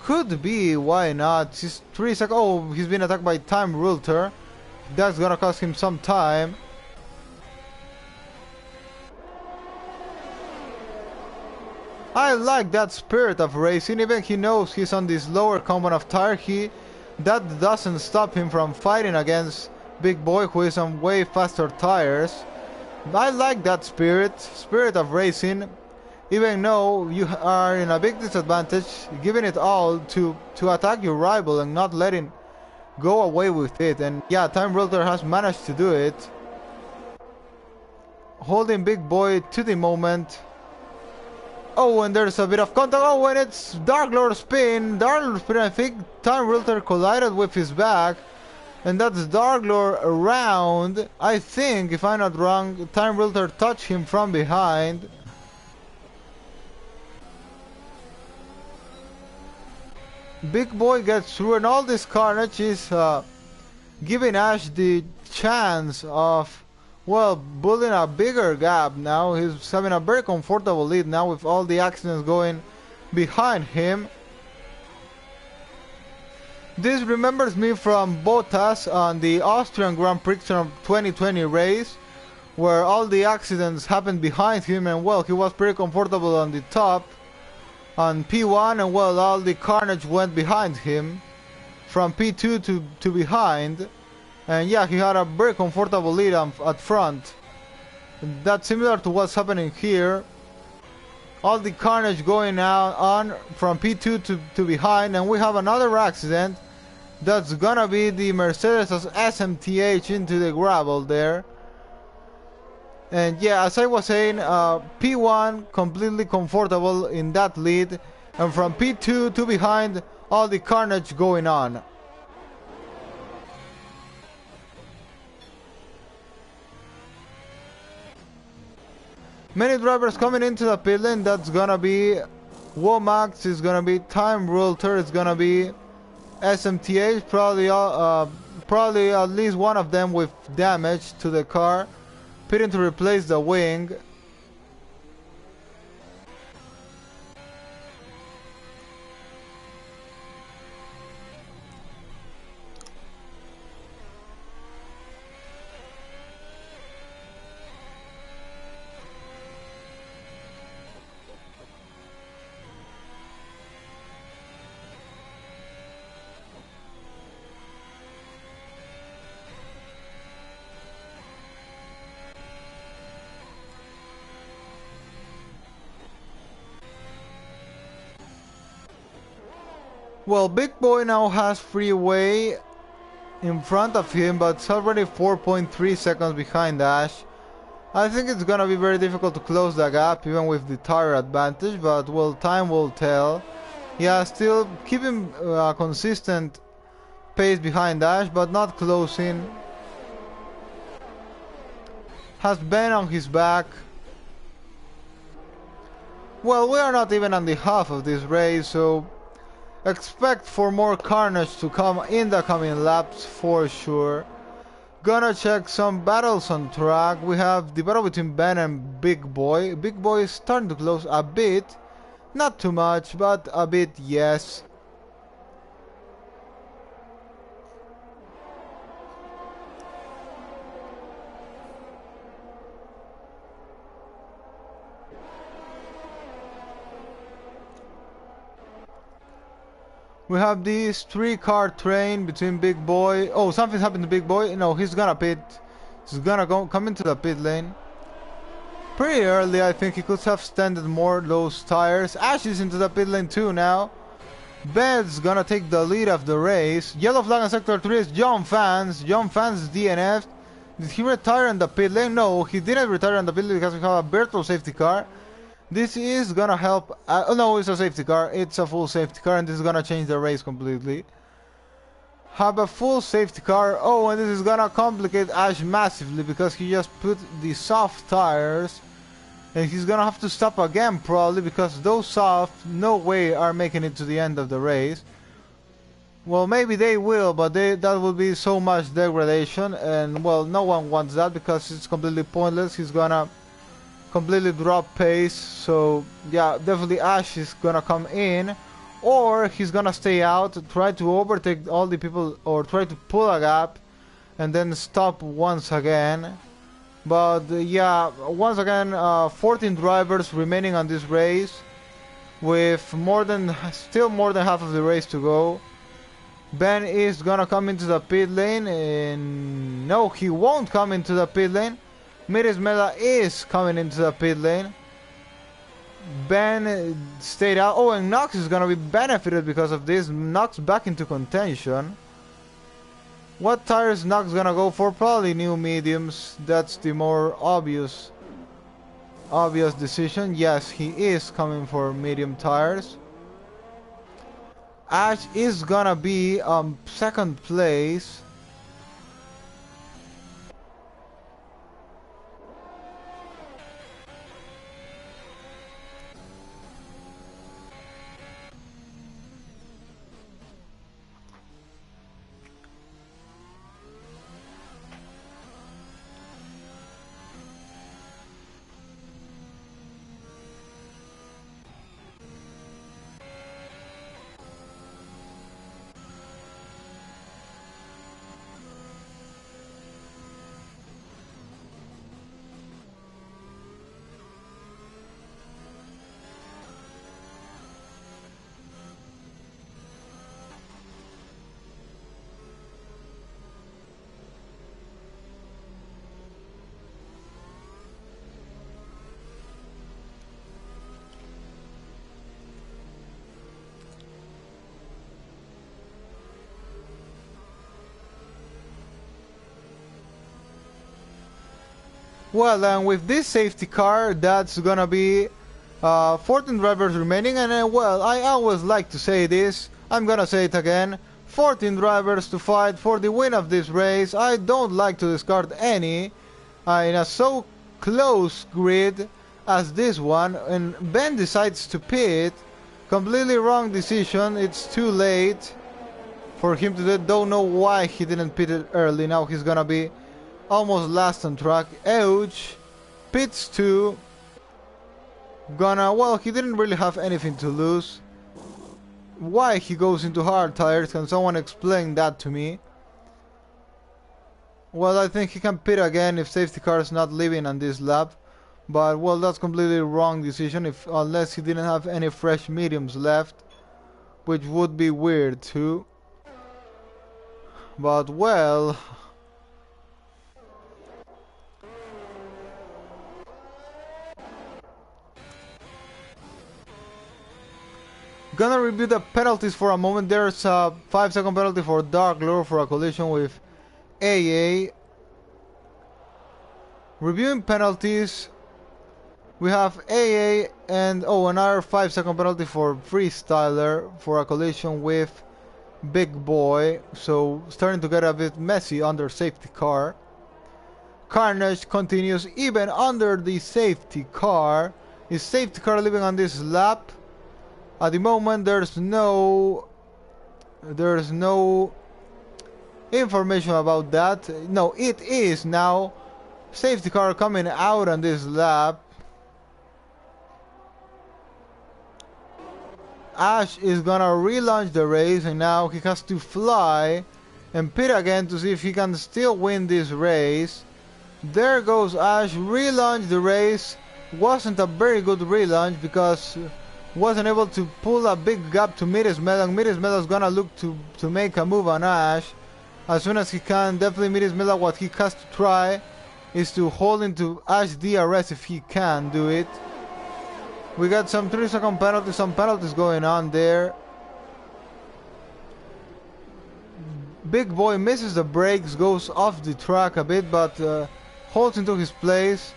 S2: Could be, why not? He's 3 seconds. Oh, he's been attacked by Time Rulter. That's gonna cost him some time. I like that spirit of racing. Even he knows he's on this lower component of tire, that doesn't stop him from fighting against Big Boy, who is on way faster tires. I like that spirit of racing. Even though you are in a big disadvantage, giving it all to attack your rival and not letting go away with it. And yeah, Time Rulter has managed to do it. Holding Big Boy to the moment. Oh, and there's a bit of contact. Oh, and it's Dark Lord spin. I think Time Rulter collided with his back. And that's Dark Lord around. I think, if I'm not wrong, Time Rulter touched him from behind. Big Boy gets through, and all this carnage is giving Ash the chance of, well, building a bigger gap now. He's having a very comfortable lead now with all the accidents going behind him. This remembers me from Bottas on the Austrian Grand Prix of 2020 race, where all the accidents happened behind him, and well, he was pretty comfortable on the top on P1, and well, all the carnage went behind him from P2 to behind, and yeah, he had a very comfortable lead at front. That's similar to what's happening here. All the carnage going on from P2 to behind, and we have another accident. That's gonna be the Mercedes SMTH into the gravel there. And yeah, as I was saying, P1 completely comfortable in that lead, and from P2 to behind, all the carnage going on. Many drivers coming into the pit lane. That's gonna be Womax, is gonna be Time Rulter, it's gonna be SMTH, probably at least one of them with damage to the car. Pitting to replace the wing. Well, Big Boy now has freeway in front of him, but it's already 4.3 seconds behind Ash. I think it's gonna be very difficult to close the gap, even with the tire advantage, but well, time will tell. Yeah, still keeping a consistent pace behind Ash, but not closing. Has Ben on his back. Well, we are not even on the half of this race, so expect for more carnage to come in the coming laps for sure. Gonna check some battles on track. We have the battle between Ben and Big Boy. Big Boy is starting to close a bit. Not too much, but a bit, yes. We have this 3-car train between Big Boy. Oh, something's happened to Big Boy. No, he's gonna pit. He's gonna come into the pit lane. Pretty early, I think he could have extended more those tires. Ash is into the pit lane too now. Bed's gonna take the lead of the race. Yellow flag on sector 3 is John Fans. John Fans DNF'd. Did he retire in the pit lane? No, he didn't retire in the pit lane because we have a virtual safety car. This is gonna help. Oh no, it's a safety car. It's a full safety car, and this is gonna change the race completely. Have a full safety car. Oh, and this is gonna complicate Ash massively because he just put the soft tires, and he's gonna have to stop again probably because those soft no way are making it to the end of the race. Well, maybe they will, but that would be so much degradation, and well, no one wants that because it's completely pointless. He's gonna completely drop pace, so yeah, definitely Ash is gonna come in, or he's gonna stay out, try to overtake all the people, or try to pull a gap, and then stop once again. But yeah, once again, 14 drivers remaining on this race, with still more than half of the race to go. Ben is gonna come into the pit lane, and no, he won't come into the pit lane. Miris Mela is coming into the pit lane. Ben stayed out. Oh, and Nox is gonna be benefited because of this. Nox back into contention. What tires is Nox gonna go for? Probably new mediums. That's the more obvious decision. Yes, he is coming for medium tires. Ash is gonna be second place. Well, and with this safety car, that's gonna be 14 drivers remaining, and well, I always like to say this, I'm gonna say it again, 14 drivers to fight for the win of this race. I don't like to discard any in a so close grid as this one, and Ben decides to pit. Completely wrong decision, it's too late for him to do it. Don't know why he didn't pit it early. Now he's gonna be almost last on track. Ouch. Pits 2. Well, he didn't really have anything to lose. Why he goes into hard tires? Can someone explain that to me? Well, I think he can pit again if safety car is not leaving on this lap. But well, that's completely wrong decision unless he didn't have any fresh mediums left, which would be weird too. But well, gonna review the penalties for a moment. There's a 5-second penalty for Dark Lord for a collision with AA. Reviewing penalties, we have AA and another 5-second penalty for Freestyler for a collision with Big Boy. So starting to get a bit messy under safety car. Carnage continues even under the safety car. Is safety car leaving on this lap? At the moment, there's no information about that. No, it is now. Safety car coming out on this lap. Ash is gonna relaunch the race, and now he has to fly and pit again to see if he can still win this race. There goes Ash, relaunch the race. Wasn't a very good relaunch because wasn't able to pull a big gap to Mirismela, and Mirismela's gonna look to make a move on Ash as soon as he can. Definitely Mirismela, what he has to try is to hold into Ash DRS if he can do it. We got some 3-second penalties, some penalties going on there. Big Boy misses the brakes, goes off the track a bit, but holds into his place.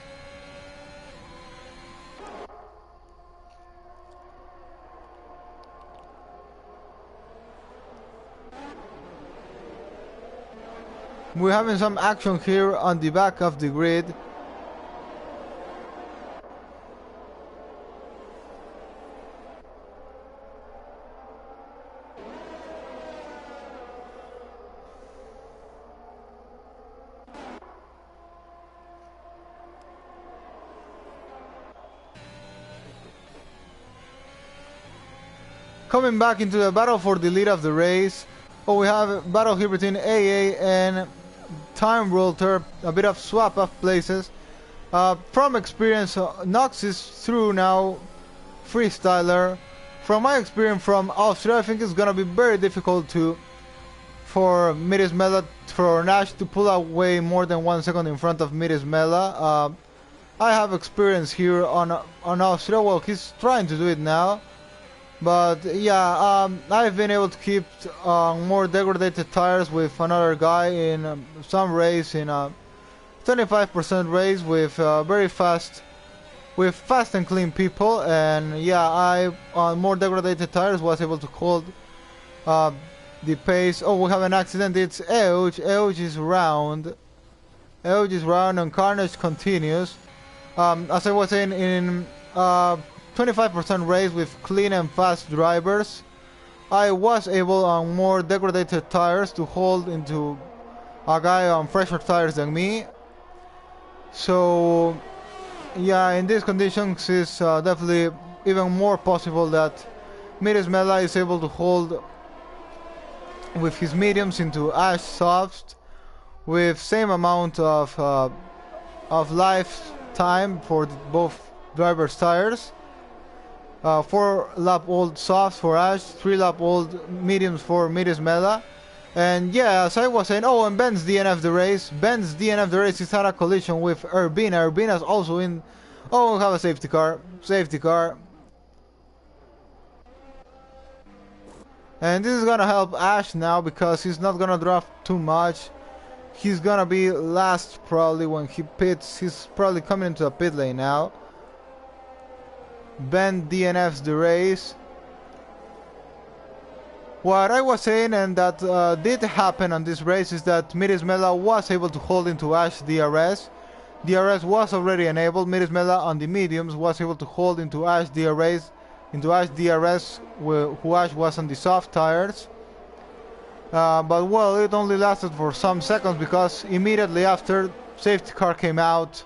S2: We're having some action here on the back of the grid. Coming back into the battle for the lead of the race. Oh, we have a battle here between AA and Time Rolter. A bit of swap of places. From experience, Nox is through now. Freestyler. From my experience from Austria, I think it's gonna be very difficult for Mirismela, for Nash to pull away more than 1 second in front of Mirismela. I have experience here on Austria. Well, he's trying to do it now. But yeah, I've been able to keep more degraded tires with another guy in some race, in a 25% race with very fast, with fast and clean people. And yeah, I on more degraded tires was able to hold the pace. Oh, we have an accident. It's Euge. Euge is round. Euge is round and Carnage continues. As I was saying, in 25% race with clean and fast drivers, I was able on more degraded tires to hold into a guy on fresher tires than me. So yeah, in these conditions it's definitely even more possible that Mirismela is able to hold with his mediums into Ash softs with same amount of lifetime for both drivers' tires. 4 lap old softs for Ash, 3 lap old mediums for Mirismela. And yeah, as I was saying, oh, and Ben's DNF the race. Ben's DNF the race. He's had a collision with Urbina. Urbina's also in. Oh, we have a safety car. Safety car. And this is gonna help Ash now because he's not gonna draft too much. He's gonna be last probably when he pits. He's probably coming into a pit lane now. Ben DNFs the race. What I was saying, and that did happen on this race, is that Mirismela was able to hold into Ash DRS. DRS was already enabled. Mirismela on the mediums was able to hold into Ash DRS, who Ash was on the soft tires. But well, it only lasted for some seconds because immediately after, safety car came out.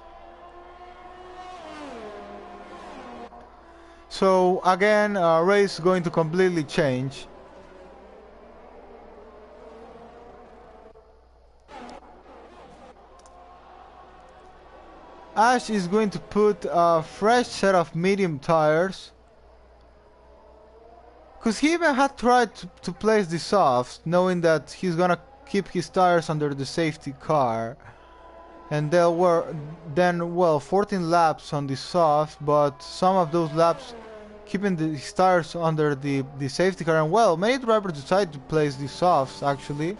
S2: So again, race going to completely change. Ash is going to put a fresh set of medium tires, because he even had tried to place the softs, knowing that he's gonna keep his tires under the safety car. And there were then, well, 14 laps on the soft, but some of those laps keeping the tires under the safety car. And well, many drivers decided to place the softs actually.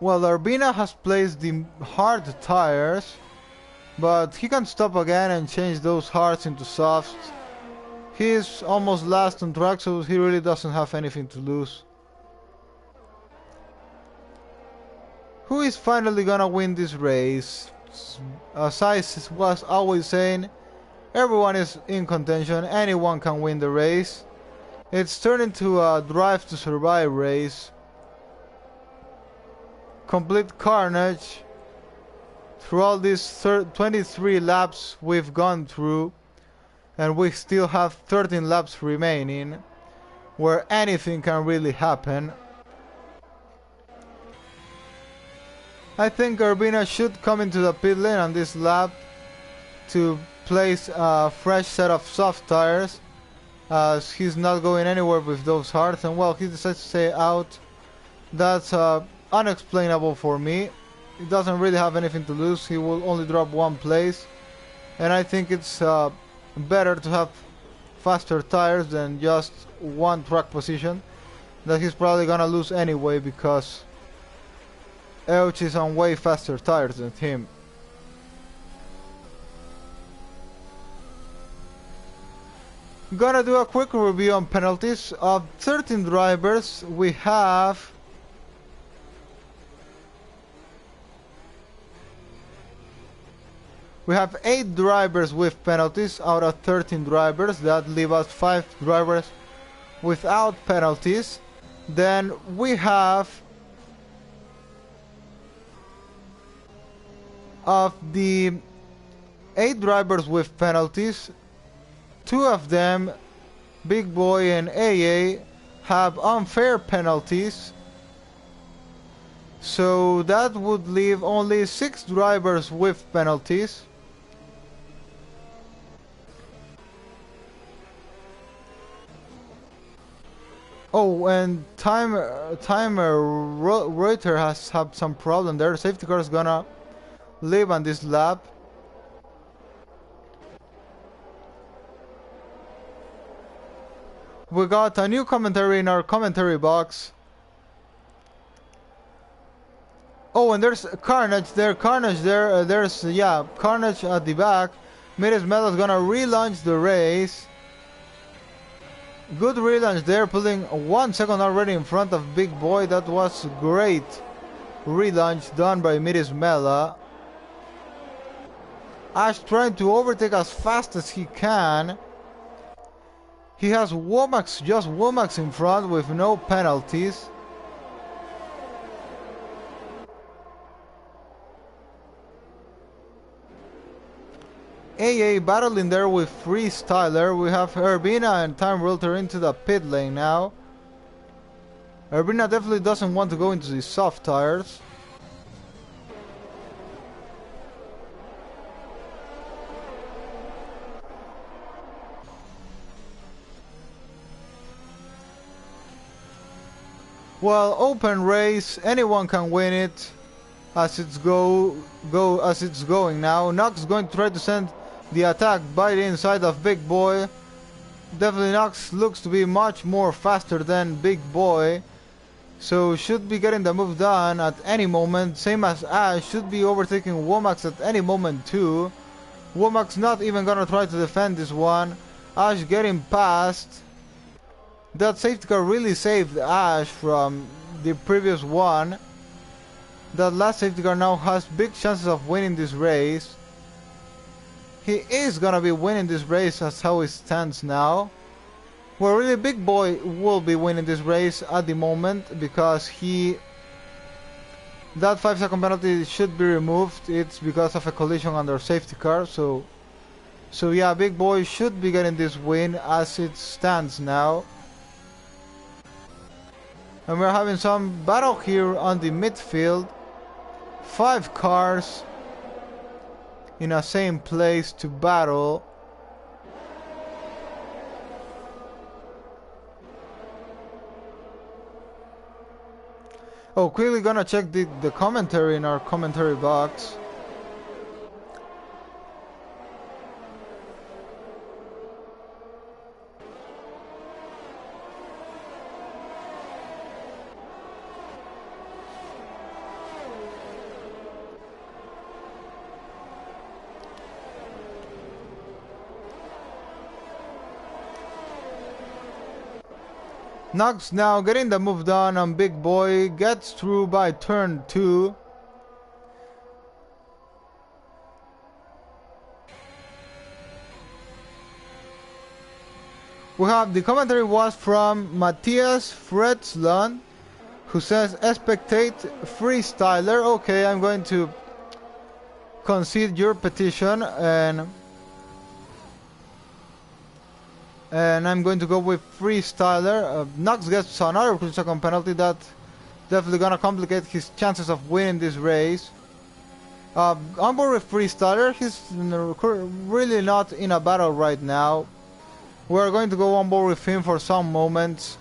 S2: Well, Urbina has placed the hard tires, but he can stop again and change those hards into softs. He is almost last on track, so he really doesn't have anything to lose. Who is finally gonna win this race? As I was always saying, everyone is in contention, anyone can win the race. It's turned into a drive to survive race. Complete carnage. through all these 23 laps we've gone through, and we still have 13 laps remaining, where anything can really happen. I think Urbina should come into the pit lane on this lap to place a fresh set of soft tires, as he's not going anywhere with those hards, and well, he decides to stay out. That's unexplainable for me. He doesn't really have anything to lose. He will only drop one place, and I think it's better to have faster tires than just one track position that he's probably gonna lose anyway, because Euch is on way faster tires than him. Gonna do a quick review on penalties. Of 13 drivers, we have 8 drivers with penalties out of 13 drivers. That leave us 5 drivers without penalties. Then we have, of the 8 drivers with penalties, 2 of them, Big Boy and AA, have unfair penalties. So that would leave only 6 drivers with penalties. Oh, and timer Reuter has had some problem there. Safety car is gonna leave on this lap. We got a new commentary in our commentary box. Oh, and there's Carnage there, there's, yeah, Carnage at the back. Miris Melo's gonna relaunch the race. Good relaunch there, pulling 1 second already in front of Big Boy. That was great relaunch done by Miris Mela. Ash trying to overtake as fast as he can. He has Womack, just Womack in front with no penalties. AA battling there with Freestyler. We have Urbina and Time Realtor into the pit lane now. Urbina definitely doesn't want to go into the soft tires. Well, open race, anyone can win it as it's as it's going now. Nox going to try to send the attack by the inside of Big Boy. Definitely Nox looks to be much more faster than Big Boy, so should be getting the move done at any moment. Same as Ash, should be overtaking Womack at any moment too. Womack's not even gonna try to defend this one. Ash getting past. That safety car really saved Ash from the previous one. That last safety car now has big chances of winning this race. He is gonna be winning this race, that's how it stands now. Well, really Big Boy will be winning this race at the moment, because that 5-second penalty should be removed. It's because of a collision under safety car, so yeah, Big Boy should be getting this win as it stands now. And we're having some battle here on the midfield. 5 cars in the same place to battle. Oh, quickly gonna check the commentary in our commentary box. Nox now getting the move done on Big Boy, gets through by turn 2. We have the commentary was from Matthias Fretzland, who says, "Expectate Freestyler." Okay, I'm going to concede your petition, and I'm going to go with Freestyler. Nox gets another 2-second penalty. That definitely gonna complicate his chances of winning this race. On board with Freestyler, he's really not in a battle right now. We're going to go on board with him for some moments.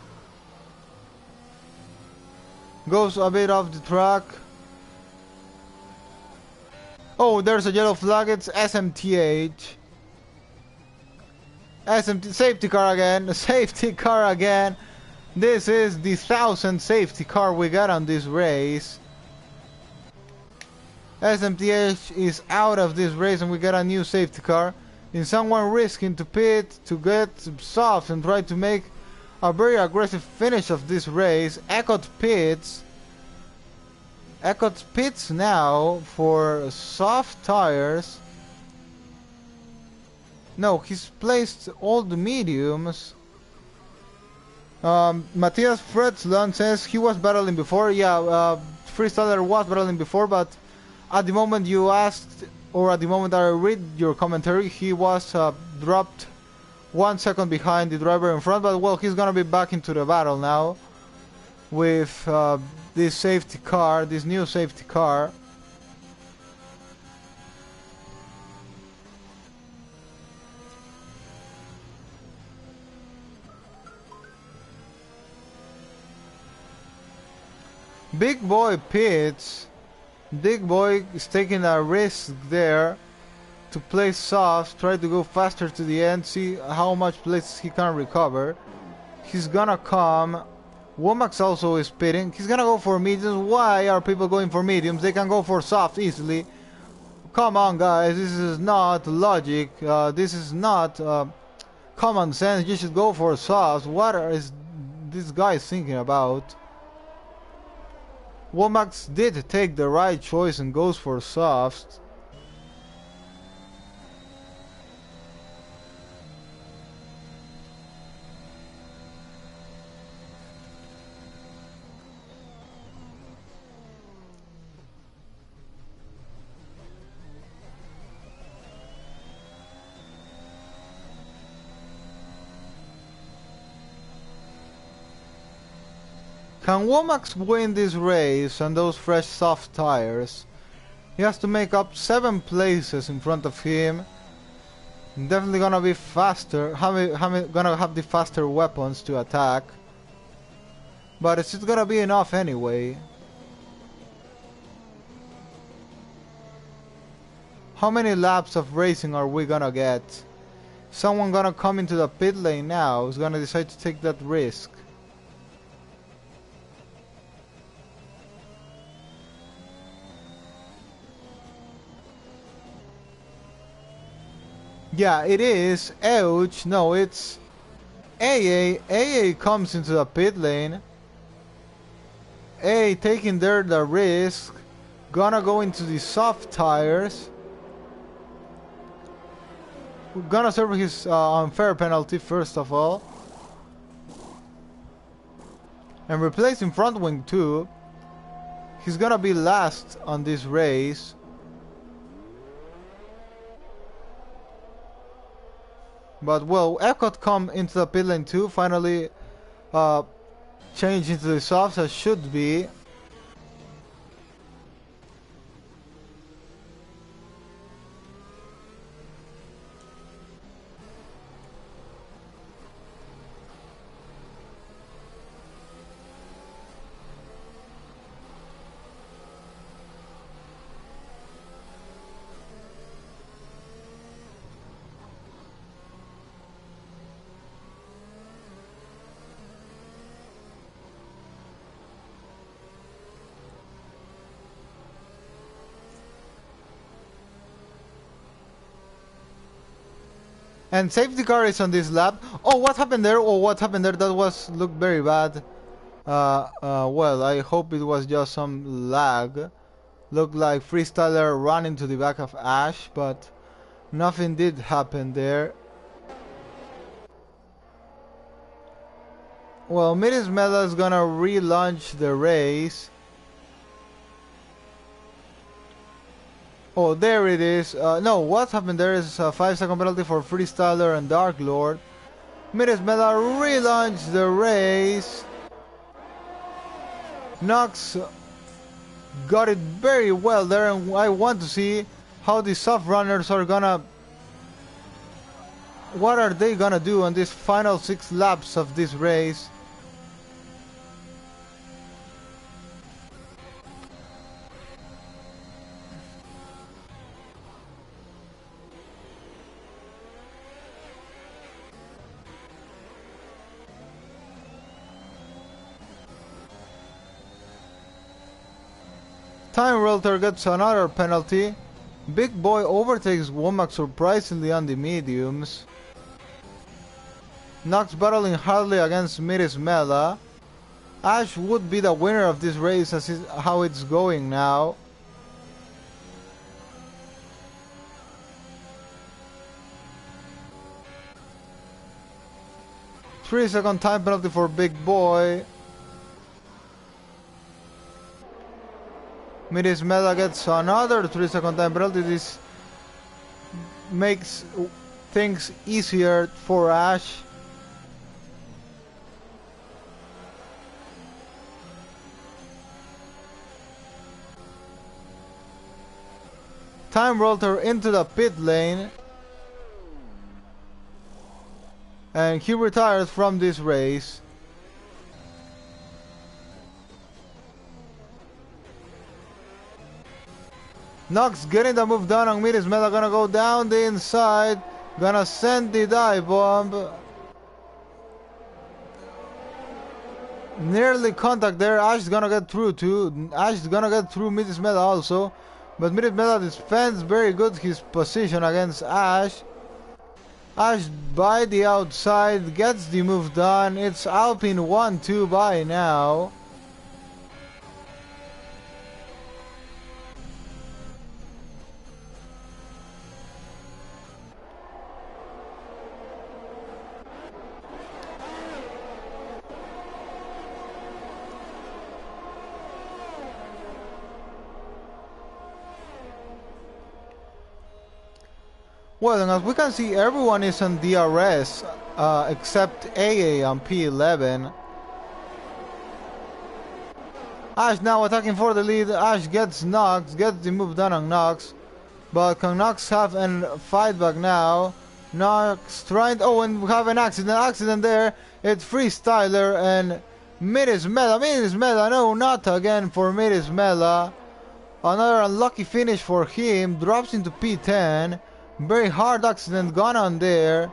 S2: Goes a bit off the track. Oh, there's a yellow flag. It's SMTH. Safety car again. Safety car again. This is the 1000th safety car we got on this race. SMTH is out of this race and we got a new safety car. In someone risking to pit to get soft and try to make a very aggressive finish of this race. Eckott pits. Eckott pits now for soft tires. No, he's placed all the mediums. Matthias Fretzland says he was battling before. Yeah, Freestyler was battling before, but at the moment you asked, or at the moment I read your commentary, he was dropped 1 second behind the driver in front, but well, he's gonna be back into the battle now with this safety car, this new safety car. Big Boy pits. Big Boy is taking a risk there to play soft, try to go faster to the end, see how much place he can recover. He's gonna come. Womack also is pitting. He's gonna go for mediums. Why are people going for mediums? They can go for soft easily. Come on, guys. This is not logic. This is not common sense. You should go for soft. What is this guy thinking about? Womack did take the right choice and goes for soft. Can Womack win this race on those fresh soft tires? He has to make up 7 places in front of him. Definitely gonna be faster, gonna have the faster weapons to attack. But it's just gonna be enough anyway. How many laps of racing are we gonna get? Someone gonna come into the pit lane now who's gonna decide to take that risk. Yeah, it is. Ouch. No, it's AA. AA comes into the pit lane. AA taking there the risk. Gonna go into the soft tires. We're gonna serve his unfair penalty first of all. And replacing front wing too. He's gonna be last on this race. But well, Eckott come into the pit lane too, finally change into the softs as should be. And safety car is on this lap. Oh, what happened there? Oh, what happened there? That looked very bad. Well, I hope it was just some lag. Looked like Freestyler ran into the back of Ash, but nothing did happen there. Well, Miris Mela is gonna relaunch the race. Oh, there it is. No, what happened there is a 5-second penalty for Freestyler and Dark Lord. Miris Mela relaunched the race. Nox got it very well there, and I want to see how the soft runners are gonna... What are they gonna do on these final 6 laps of this race? Time Realtor gets another penalty. Big Boy overtakes Womack surprisingly on the mediums. Nox battling hardly against Miris Mela. Ash would be the winner of this race as is how it's going now. Three-second time penalty for Big Boy. Miris Mela gets another 3-second time penalty. This makes things easier for Ash. Time Rolter into the pit lane. And he retires from this race. Nox getting the move done on Miris Mela, gonna go down the inside, gonna send the dive bomb. Nearly contact there. Ash is gonna get through too. Ash is gonna get through Miris Mela also, but Miris Mela defends very good his position against Ash. Ash by the outside gets the move done. It's Alpine 1-2 by now. Well, and as we can see, everyone is on DRS except AA on P11. Ash now attacking for the lead. Ash gets Nox, gets the move done on Nox. But can Nox have a fight back now? Nox trying... Oh, and we have an accident there. It's Freestyler and Miris Mela. Miris Mela, no, not again for Miris Mela. Another unlucky finish for him. Drops into P10. Very hard accident gone on there.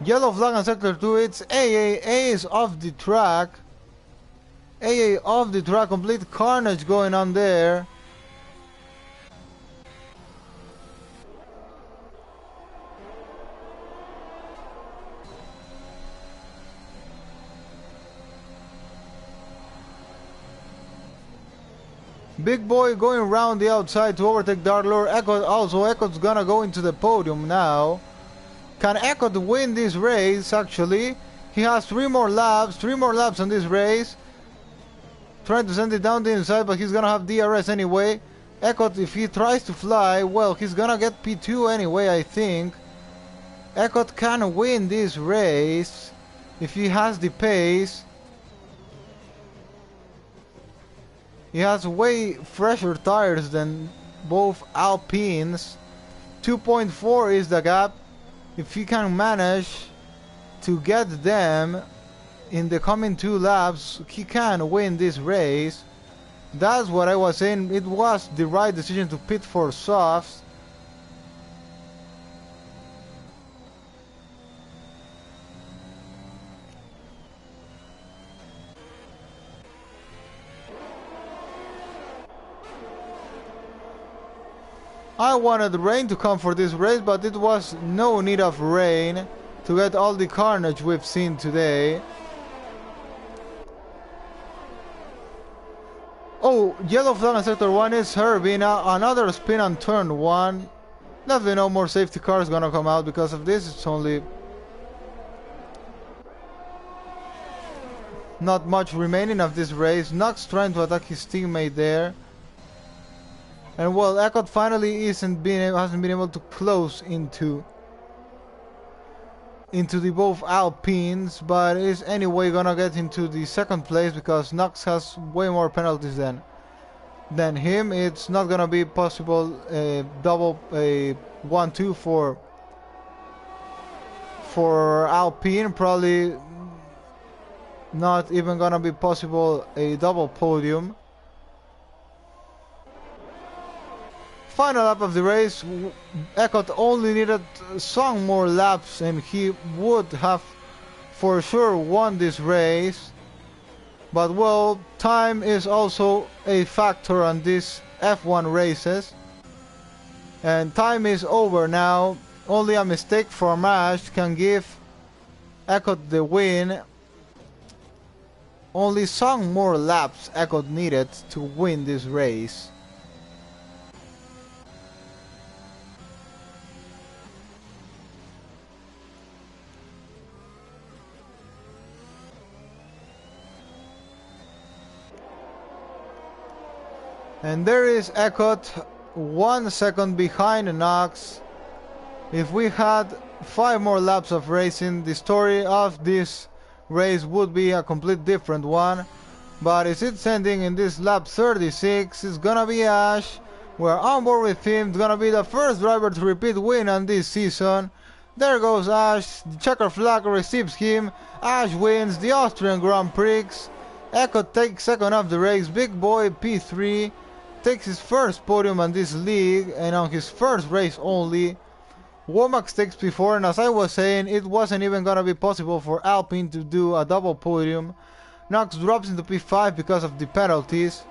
S2: Yellow flag on sector 2. It's AA. A is off the track. AA off the track. Complete carnage going on there. Big Boy going around the outside to overtake Dark Lord. Echo also. Echo's gonna go into the podium now. Can Echo win this race? Actually, he has 3 more laps on this race. Trying to send it down the inside, but he's gonna have DRS anyway. Echo, if he tries to fly, well, he's gonna get P2 anyway, I think. Echo can win this race if he has the pace. He has way fresher tires than both Alpines. 2.4 is the gap. If he can manage to get them in the coming 2 laps, he can win this race. That's what I was saying. It was the right decision to pit for softs. I wanted rain to come for this race, but it was no need of rain to get all the carnage we've seen today. Oh, yellow flag on sector 1 is Herbina. Another spin on turn 1. Definitely no more safety cars gonna come out because of this. It's only not much remaining of this race. Knox trying to attack his teammate there. And well, Eckert finally hasn't been able to close into the both Alpines, but is anyway gonna get into the second place because Knox has way more penalties than him. It's not gonna be possible double a 1-2 for Alpine. Probably not even gonna be possible a double podium. Final lap of the race, Eckert only needed some more laps and he would have for sure won this race. But well, time is also a factor on these F1 races. And time is over now. Only a mistake from Ash can give Eckert the win. Only some more laps Eckert needed to win this race. And there is Eckert, 1 second behind Knox. If we had 5 more laps of racing, the story of this race would be a complete different one. But as it's ending in this lap 36, it's gonna be Ash. We're on board with him. It's gonna be the first driver to repeat win on this season. There goes Ash. The checker flag receives him. Ash wins the Austrian Grand Prix. Eckert takes second of the race. Big Boy P3 takes his first podium on this league and on his first race only. Womack takes P4, and as I was saying, it wasn't even gonna be possible for Alpine to do a double podium. Knox drops into P5 because of the penalties.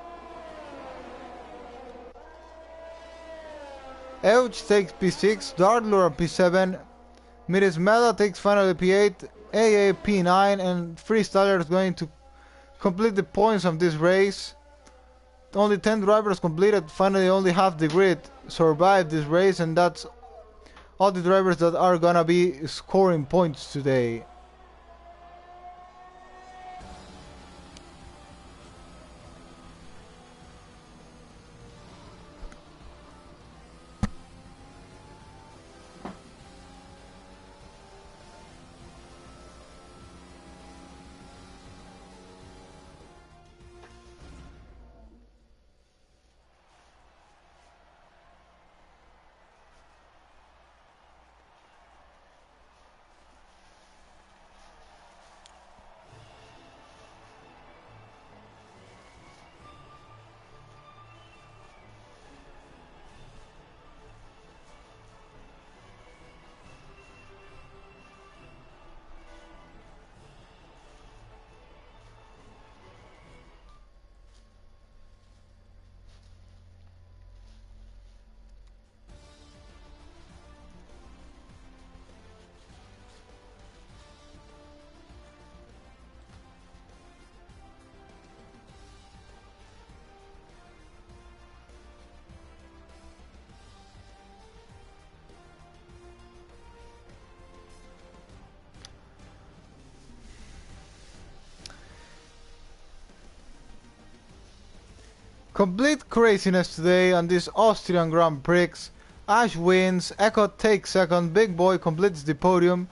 S2: Euch takes P6, Dartler P7, Mirismela takes finally P8, AA P9, and Freestyler is going to complete the points of this race. Only 10 drivers completed, finally only half the grid survived this race, and that's all the drivers that are gonna be scoring points today. Complete craziness today on this Austrian Grand Prix. Ash wins, Eckert takes second, Big Boy completes the podium.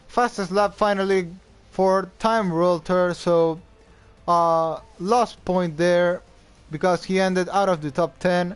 S2: Fastest lap finally for Time Realtor, so lost point there because he ended out of the top 10.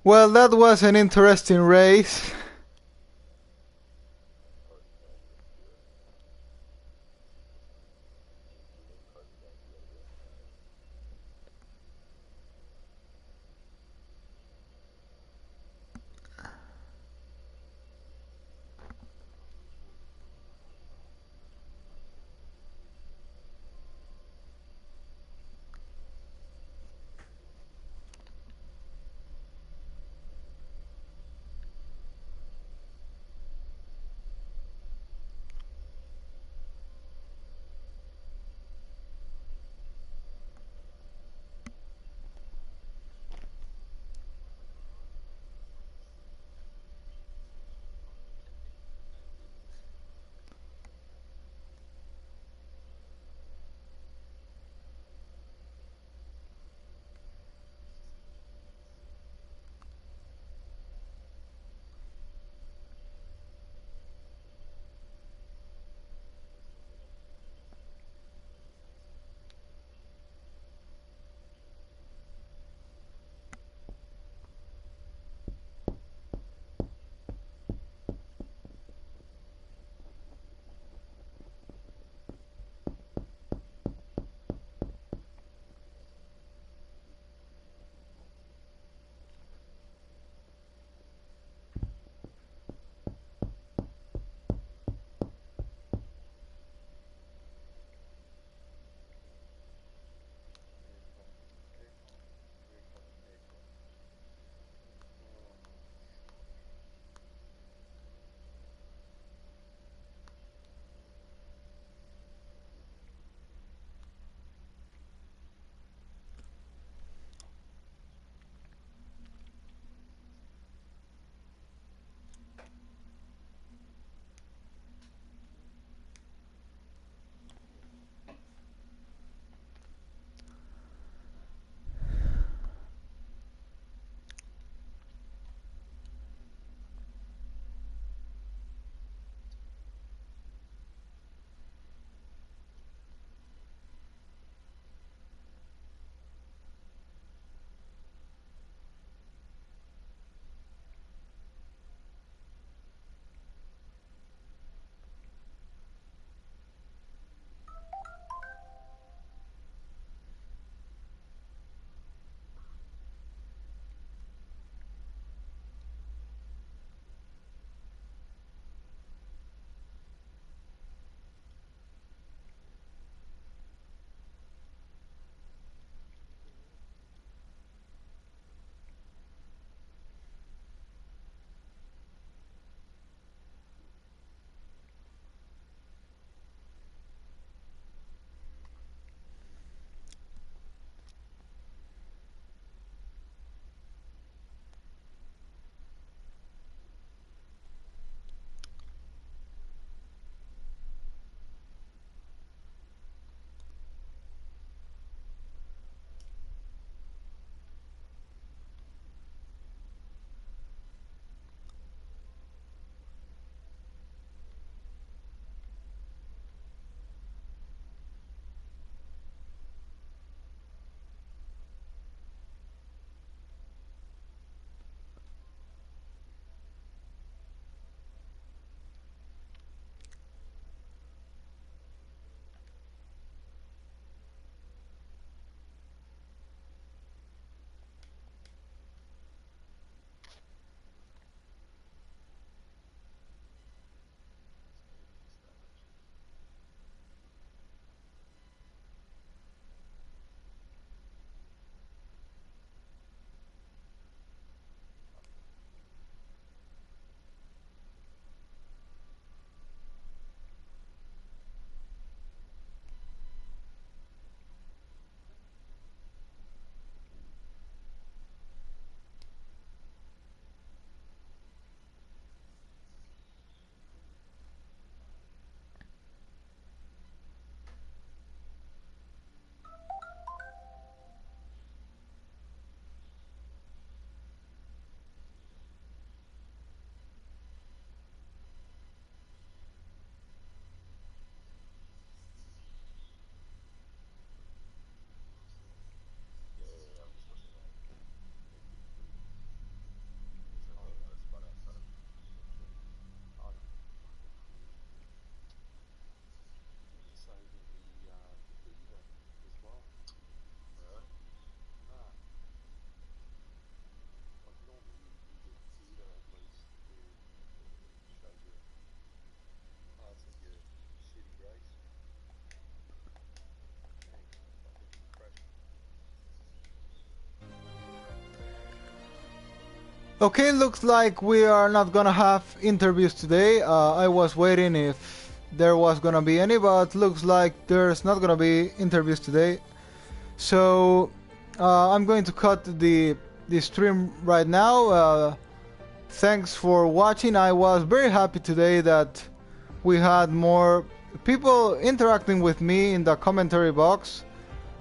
S2: Well, that was an interesting race. Okay, looks like we are not gonna have interviews today. I was waiting if there was gonna be any, but looks like there's not gonna be interviews today. So I'm going to cut the stream right now. Thanks for watching. I was very happy today that we had more people interacting with me in the commentary box.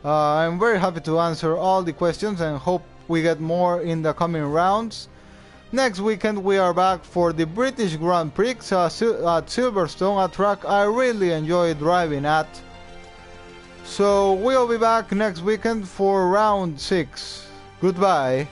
S2: I'm very happy to answer all the questions and hope we get more in the coming rounds. Next weekend we are back for the British Grand Prix at Silverstone, a track I really enjoy driving at. So we'll be back next weekend for round 6. Goodbye.